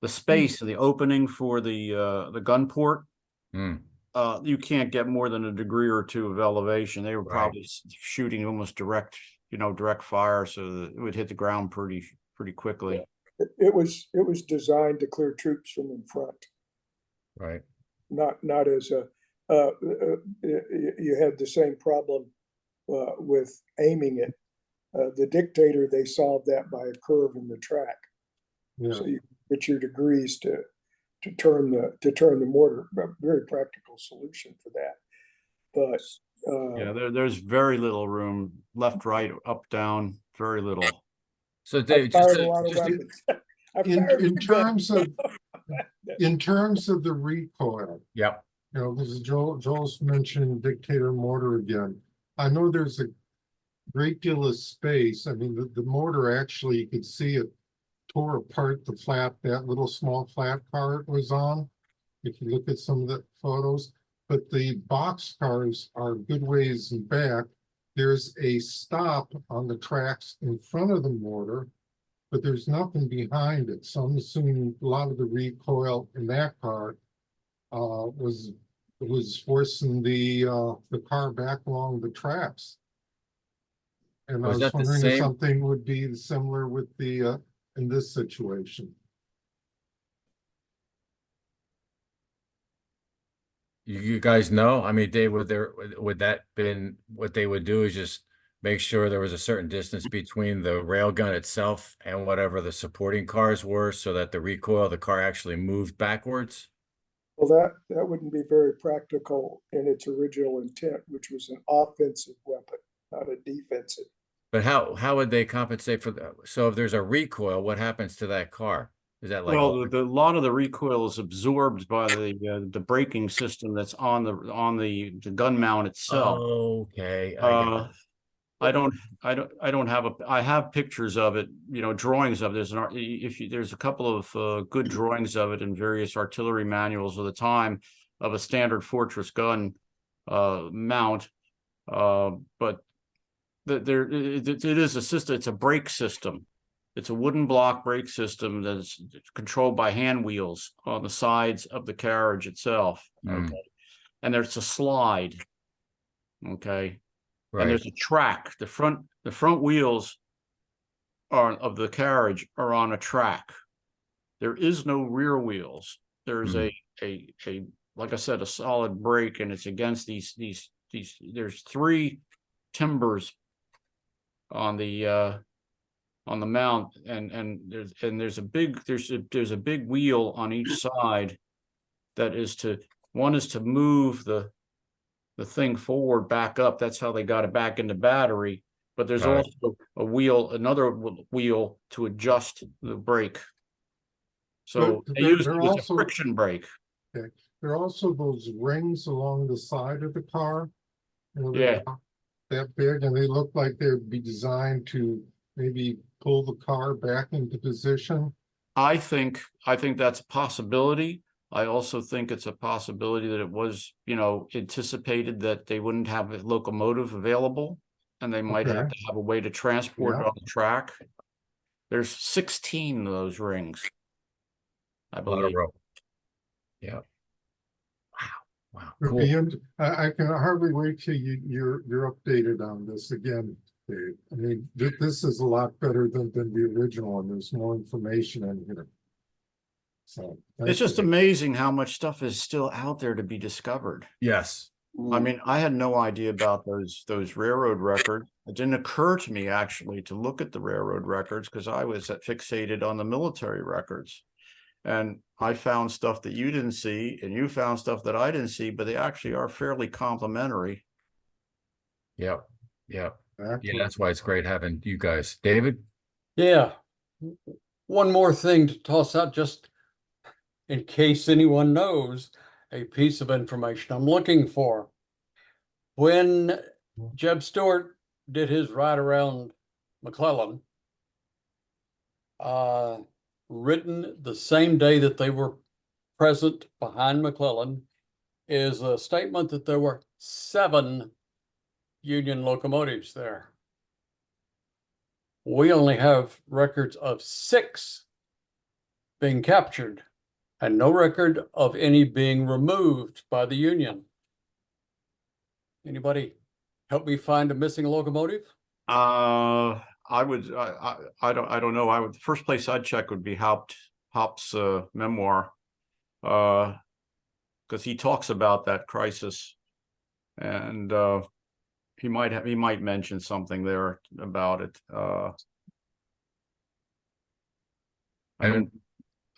space and the opening for the gun port, Mm, you can't get more than a degree or two of elevation. They were Right. probably shooting almost direct fire, so that it would hit the ground pretty quickly. It was designed to clear troops from in front, right. not as a, you had the same problem with aiming it. The Dictator, they solved that by a curve in the track. Yeah. So you get your degrees to turn the mortar. A very practical solution for that. But Yeah, there's very little room, left, right, up, down, very little. So I Dave, fired a lot of weapons. I fired In big terms guns. of the recoil, yep. this is Joel's mentioned Dictator mortar again. I know there's a great deal of space. I mean, the mortar actually, you could see it tore apart that little small flat car it was on. If you look at some of the photos, but the box cars are good ways back. There's a stop on the tracks in front of the mortar, but there's nothing behind it. So I'm assuming a lot of the recoil in that car was forcing the car back along the tracks. And I Was was that the wondering if same? something would be similar with the in this situation. You guys know? I mean, would that been what they would do is just make sure there was a certain distance between the rail gun itself and whatever the supporting cars were, so that the recoil of the car actually moved backwards? Well, that wouldn't be very practical in its original intent, which was an offensive weapon, not a defensive. But how would they compensate for that? So if there's a recoil, what happens to that car? Is that like, Well, a lot of the recoil is absorbed by the braking system that's on the gun mount itself. okay, I don't have I have pictures of it, drawings of it. There's a couple of good drawings of it in various artillery manuals of the time of a standard Fortress gun mount, but it is a system. It's a brake system. It's a wooden block brake system that's controlled by hand wheels on the sides of the carriage itself. Okay, and there's a slide. Okay. And right. there's a track. The front wheels of the carriage are on a track. There is no rear wheels. There's a like I said, a solid brake, and it's against these there's 3 timbers on the mount, and there's a big wheel on each side that is one is to move the thing forward, back up. That's how they got it back into battery. But there's Right. also another wheel to adjust the brake. So But they they're- use they're it as a also- friction brake. Okay. There are also those rings along the side of the car. They're Yeah. about that big, and they look like they'd be designed to maybe pull the car back into position. I think that's a possibility. I also think it's a possibility that it was, anticipated that they wouldn't have a locomotive available, and they might have Okay. to have a way to transport it Yeah. on the track. There's 16 of those rings, I A lot of believe. rope. Yeah. Wow, It'd cool. be I can hardly wait till you're updated on this again, Dave. I mean, this is a lot better than the original, and there's more information in here. So. It's thank just you. amazing how much stuff is still out there to be discovered. Yes. I mean, I had no idea about those railroad records. It didn't occur to me actually to look at the railroad records because I was fixated on the military records. And I found stuff that you didn't see, and you found stuff that I didn't see, but they actually are fairly complementary. Yep. Yep. Yeah, Exactly. that's why it's great having you guys. David? Yeah. One more thing to toss out, just in case anyone knows a piece of information I'm looking for. When Jeb Stewart did his ride around McClellan, written the same day that they were present behind McClellan, is a statement that there were 7 Union locomotives there. We only have records of 6 being captured and no record of any being removed by the Union. Anybody help me find a missing locomotive? I would, I don't know. The first place I'd check would be Hop's memoir, because he talks about that crisis, and he might mention something there about it.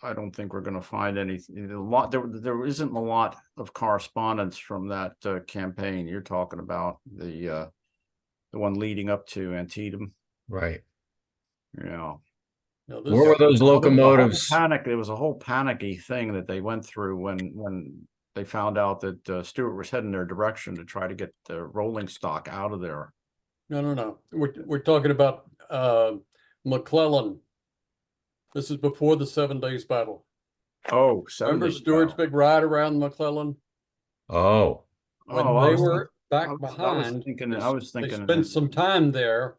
I don't think we're going to find anything. There isn't a lot of correspondence from that campaign. You're talking about the one leading up to Antietam. Right. Yeah. No, Where were those locomotives? There was a whole panicky thing that they went through when they found out that Stewart was heading their direction to try to get the rolling stock out of there. No. We're talking about McClellan. This is before the 7 Days Battle. Oh, 7 Remember days Stewart's battle. big ride around McClellan? Oh, When Oh, they were back I was behind, thinking. they spent some time there.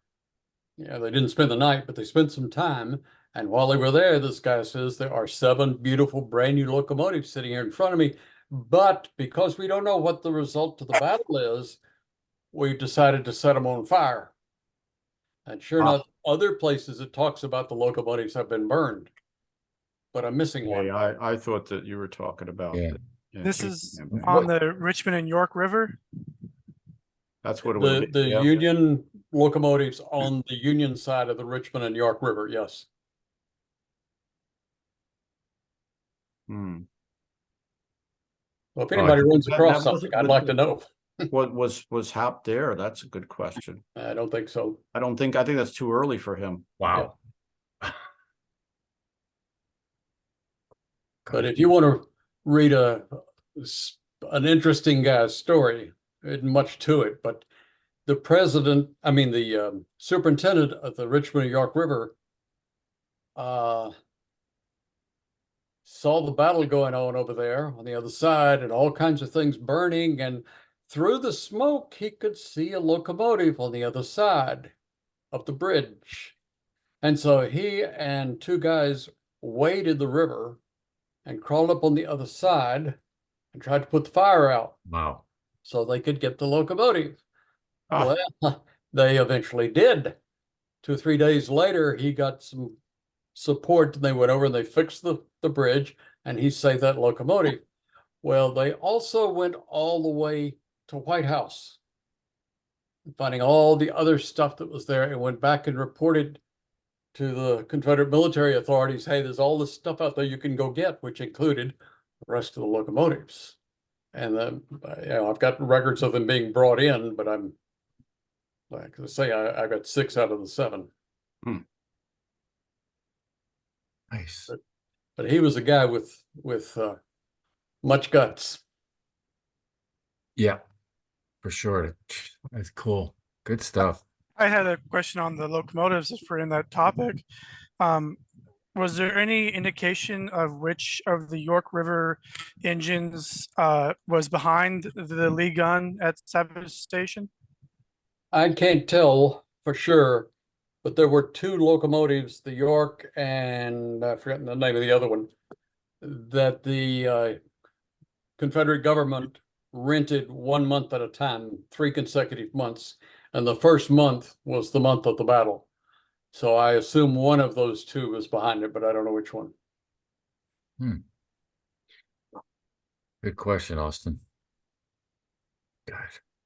Yeah, they didn't spend the night, but they spent some time. And while they were there, this guy says there are 7 beautiful brand new locomotives sitting here in front of me. But because we don't know what the result of the battle is, we've decided to set them on fire. And sure enough, other places it talks about the locomotives have been burned. But I'm missing one. I thought that you were talking about. Yeah. This is campaign. on the Richmond and York River. That's what it would The be. Yeah. Union locomotives on the Union side of the Richmond and York River, yes. Hmm. Well, if Oh, anybody runs that across wasn't something, I'd like to know. What was Hap there? That's a good question. I don't think so. I think that's too early for him. wow. But if you want to read an interesting guy's story, isn't much to it, but the superintendent of the Richmond and York River saw the battle going on over there on the other side and all kinds of things burning, and through the smoke he could see a locomotive on the other side of the bridge. And so he and 2 guys waded the river and crawled up on the other side and tried to put the fire out Wow. so they could get the locomotive. Ah. Well, they eventually did. 2 or 3 days later, he got some support and they went over and they fixed the bridge and he saved that locomotive. Well, they also went all the way to White House, finding all the other stuff that was there, and went back and reported to the Confederate military authorities, hey, there's all this stuff out there you can go get, which included the rest of the locomotives. And then, I've got records of them being brought in, but I'm, like I say, I got 6 out of the 7. Nice. But he was a guy with much guts. Yeah, for sure. That's cool. Good stuff. I had a question on the locomotives if we're in that topic. Was there any indication of which of the York River engines was behind the Lee gun at Savage Station? I can't tell for sure, but there were two locomotives, the York and I've forgotten the name of the other one, that the Confederate government rented 1 month at a time, 3 consecutive months. And the first month was the month of the battle. So I assume one of those two was behind it, but I don't know which one. Good question, Austin. God.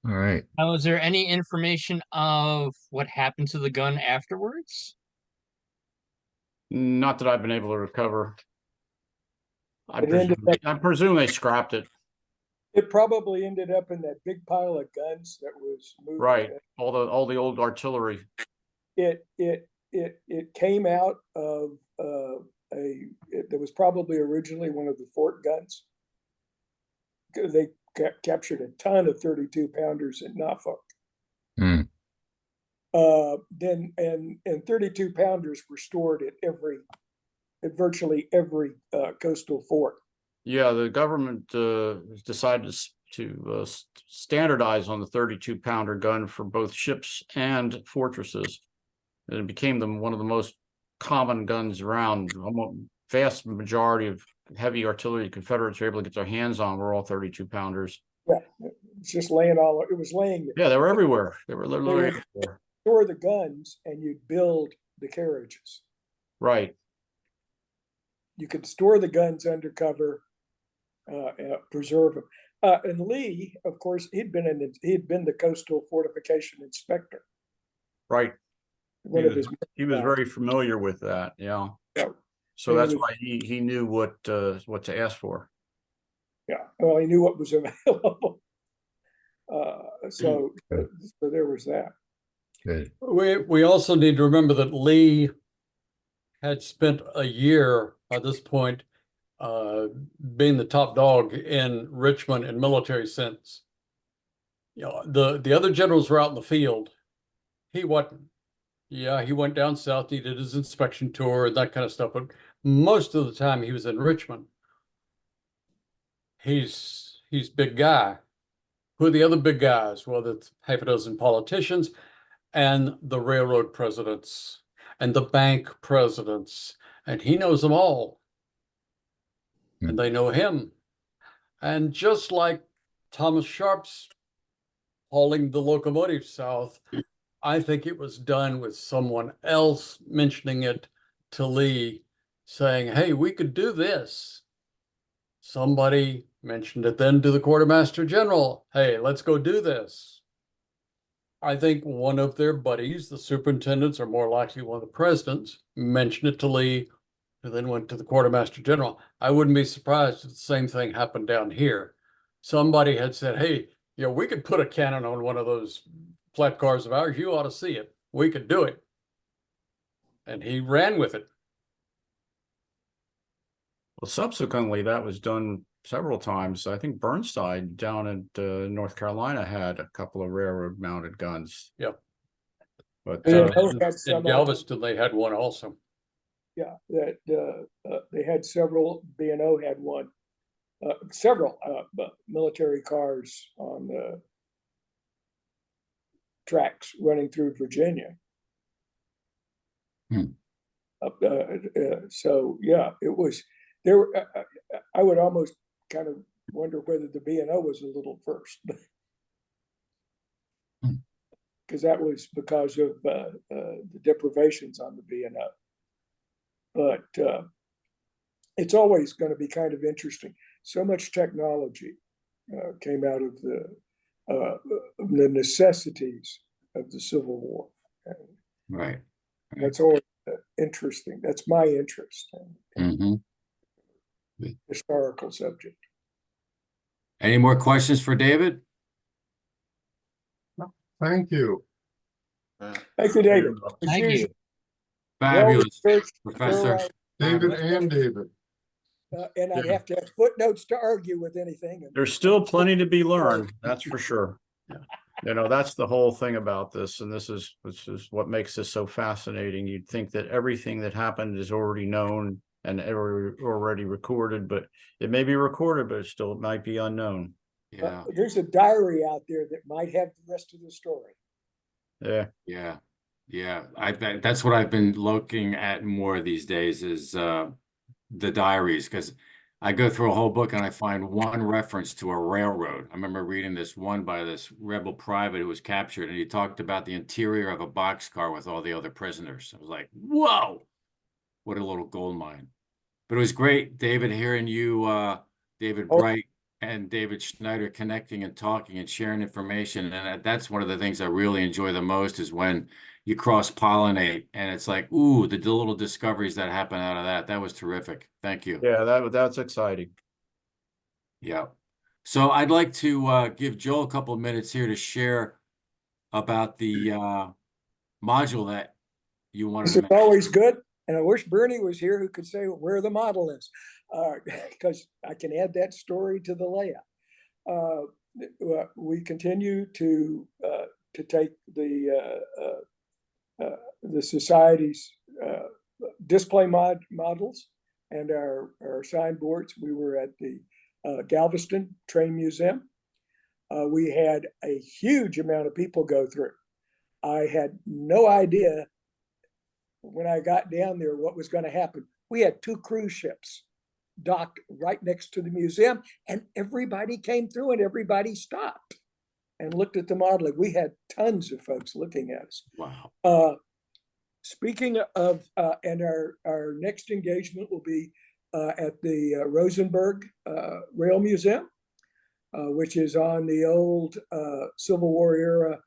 All right. Now, is there any information of what happened to the gun afterwards? Not that I've been able to recover. It ended up- I presume they scrapped it. It probably ended up in that big pile of guns that was moved. Right. All the old artillery. It came out of there was probably originally one of the fort guns. They captured a ton of 32 pounders in Norfolk. Hmm. Then 32 pounders were stored at virtually every coastal fort. Yeah, the government decided to standardize on the 32 pounder gun for both ships and fortresses. And it became one of the most common guns around. Almost vast majority of heavy artillery Confederates were able to get their hands on were all 32 pounders. Yeah, it's just laying it was laying. Yeah, they were everywhere. They were literally everywhere. Store the guns and you'd build the carriages. Right. You could store the guns under cover, preserve them. And Lee, of course, he'd been the coastal fortification inspector. Right. He was uh, very familiar with that. Yeah. Yeah. So And that's he was- why he knew what to ask for. Yeah, well, he knew what was available. So there was that. Good. We also need to remember that Lee had spent a year at this point being the top dog in Richmond in military sense. You know, the other generals were out in the field. He wasn't. Yeah, he went down south, he did his inspection tour and that kind of stuff, but most of the time he was in Richmond. He's big guy. Who are the other big guys? Well, that's half a dozen politicians and the railroad presidents and the bank presidents, and he knows them all. And they know him. And just like Thomas Sharp's hauling the locomotive south, I think it was done with someone else mentioning it to Lee, saying, hey, we could do this. Somebody mentioned it then to the quartermaster general. Hey, let's go do this. I think one of their buddies, the superintendents, or more likely one of the presidents, mentioned it to Lee, who then went to the quartermaster general. I wouldn't be surprised if the same thing happened down here. Somebody had said, hey, you know, we could put a cannon on one of those flat cars of ours. You ought to see it. We could do it. And he ran with it. Well, subsequently, that was done several times. I think Burnside down at North Carolina had a couple of railroad mounted guns. Yep. But In had some Galveston, they had one also. Yeah, that they had several. B&O had one. Several military cars on the tracks running through Virginia. So yeah, it was there. I would almost kind of wonder whether the B&O was a little first, because that was because of the deprivations on the B&O. But it's always going to be kind of interesting. So much technology came out of the necessities of the Civil War. And Right. that's always interesting. That's my interest in historical subject. Any more questions for David? Thank you. Thank you, David. As Thank usual, you. Fabulous, well-researched, Professor. David and David. and I'd have to have footnotes to argue with anything. there's still plenty to be learned. That's for sure. You know, that's the whole thing about this, and this is what makes this so fascinating. You'd think that everything that happened is already known and already recorded, but it may be recorded, but it might be unknown. Yeah, There's a diary out there that might have the rest of the story. Yeah. yeah, yeah. That's what I've been looking at more these days is the diaries, because I go through a whole book and I find one reference to a railroad. I remember reading this one by this rebel private who was captured, and he talked about the interior of a boxcar with all the other prisoners. I was like, whoa, what a little gold mine. But it was great, David, hearing you, David Oh. Bright and David Schneider connecting and talking and sharing information. And that's one of the things I really enjoy the most is when you cross-pollinate and it's like, ooh, the little discoveries that happen out of that. That was terrific. Thank you. Yeah, that's exciting. Yeah. So I'd like to give Joel a couple of minutes here to share about the module that you wanted This to is mention. always good. And I wish Bernie was here who could say where the model is, because I can add that story to the layout. We continue to take the society's display models and our signboards. We were at the Galveston Train Museum. We had a huge amount of people go through. I had no idea when I got down there what was going to happen. We had 2 cruise ships docked right next to the museum, and everybody came through and everybody stopped and looked at the modeling. We had tons of folks looking at us. Wow. Speaking of, and our next engagement will be at the Rosenberg Rail Museum, which is on the old Civil War era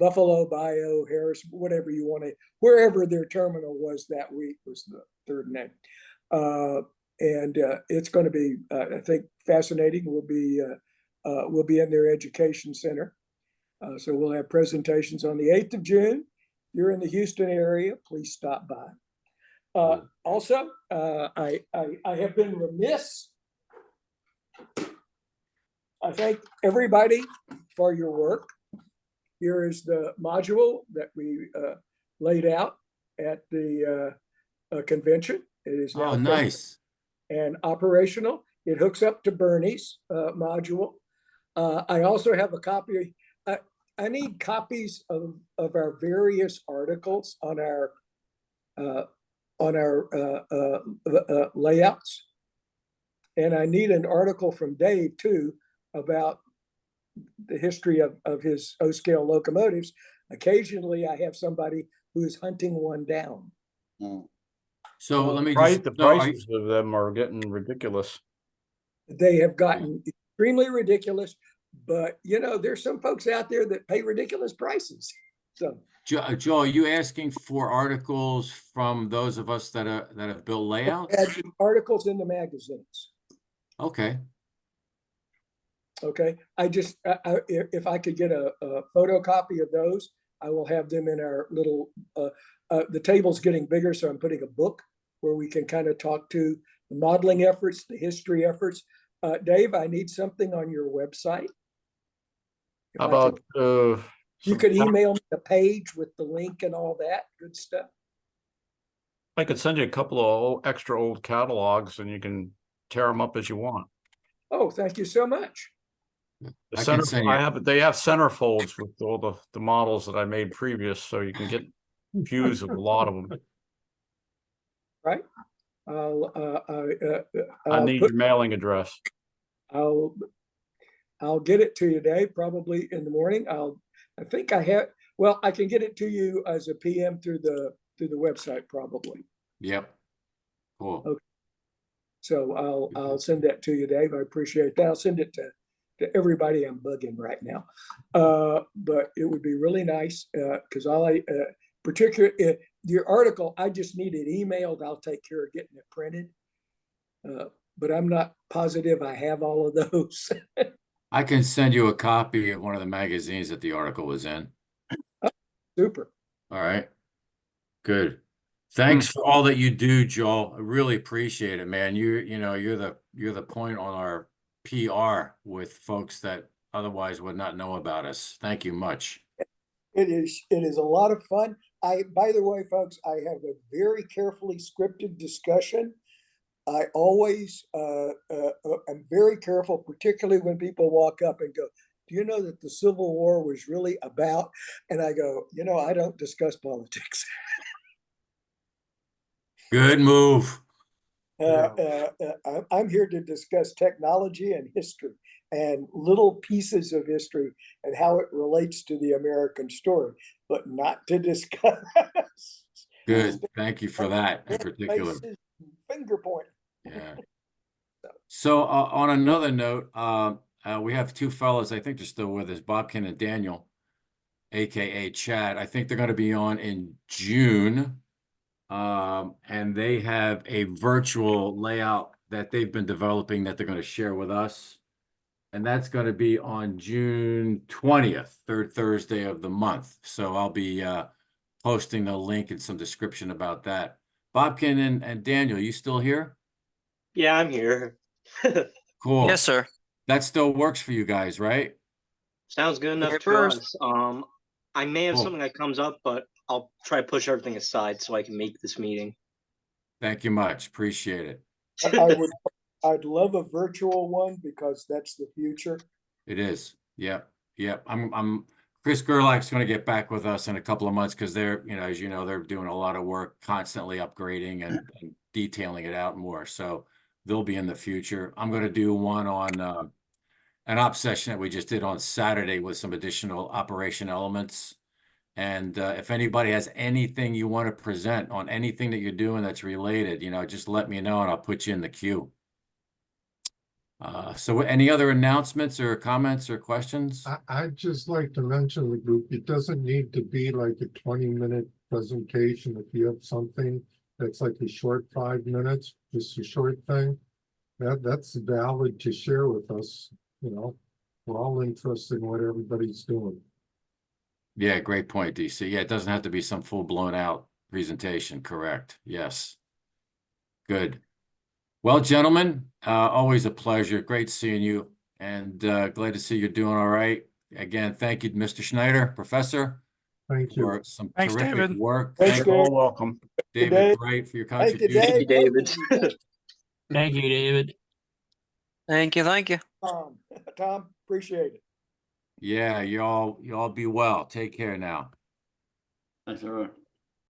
Buffalo, Bayou, Harris, whatever you want to, wherever their terminal was that week was the third name. And it's going to be, I think, fascinating. We'll be in their education center. So we'll have presentations on the 8th of June. If you're in the Houston area, please stop by. Also, I have been remiss. I thank everybody for your work. Here is the module that we laid out at the convention. It is now nice and operational. It hooks up to Bernie's module. I also have a copy. I need copies of our various articles on our layouts, and I need an article from Dave too about the history of his O-scale locomotives. Occasionally, I have somebody who is hunting one down. So let me Right, just, the so are prices of them are getting ridiculous. They have gotten extremely ridiculous, but you know, there's some folks out there that pay ridiculous prices. So, Joel, are you asking for articles from those of us that have built layouts? add articles in the magazines. Okay. Okay, I just, if I could get a photocopy of those, I will have them in our little, the table's getting bigger, so I'm putting a book where we can kind of talk to the modeling efforts, the history efforts. Dave, I need something on your website. If How I about could, you some- could email me a page with the link and all that good stuff. I could send you a couple of extra old catalogs and you can tear them up as you want. Oh, thank you so much. The I center, can send you. they have centerfolds with all the models that I made previous, so you can get views of a lot of them. Right? I need your mailing address. I'll get it to you, Dave, probably in the morning. I think I have, well, I can get it to you as a PM through the website probably. Yep. Cool. Okay. So I'll send that to you, Dave. I appreciate that. I'll send it to everybody I'm bugging right now. But it would be really nice because particularly your article, I just need it emailed. I'll take care of getting it printed. But I'm not positive I have all of those. I can send you a copy of one of the magazines that the article was in. Super. All right. Good. Thanks for all that you do, Joel. I really appreciate it, man. You're the point on our PR with folks that otherwise would not know about us. Thank you much. It is a lot of fun. By the way, folks, I have a very carefully scripted discussion. I always, I'm very careful, particularly when people walk up and go, do you know that the Civil War was really about? And I go, I don't discuss politics. Good move. I'm here to discuss technology and history and little pieces of history and how it relates to the American story, but not to discuss. Good. Thank you for that in red particular. faces, finger pointing. Yeah. So on another note, we have two fellows, I think they're still with us, Bobkin and Daniel, AKA Chad. I think they're going to be on in June. And they have a virtual layout that they've been developing that they're going to share with us. And that's going to be on June 20th, third Thursday of the month. So I'll be posting the link and some description about that. Bobkin and Daniel, you still here? Yeah, I'm here. Cool. Yes, sir. That still works for you guys, right? Sounds good enough to Papers. us. I may have Cool. something that comes up, but I'll try to push everything aside so I can make this meeting. Thank you much. Appreciate it. I'd love a virtual one because that's the future. It is. Yep. Yep. Chris Gerlach's going to get back with us in a couple of months because they're, as you know, they're doing a lot of work, constantly upgrading and detailing it out more. So they'll be in the future. I'm going to do one on an op session that we just did on Saturday with some additional operation elements. And if anybody has anything you want to present on anything that you're doing that's related, just let me know and I'll put you in the queue. So any other announcements or comments or questions? I'd just like to mention the group, it doesn't need to be like a 20-minute presentation. If you have something that's like a short 5 minutes, just a short thing, that's valid to share with us. We're all interested in what everybody's doing. Yeah, great point, DC. Yeah, it doesn't have to be some full blown out presentation. Correct. Yes. Good. Well, gentlemen, always a pleasure. Great seeing you, and glad to see you're doing all right. Again, thank you, Mr. Schneider, Professor, Thank you. for some Thanks, terrific David. work. Thanks, Thank You're Dave. all welcome. David Dave. Bright for your Thank you, contribution. Thank you, Dave. David. Thank you, David. Thank you. Thank you. Tom, appreciate it. Yeah, y'all be well. Take care now. That's all right.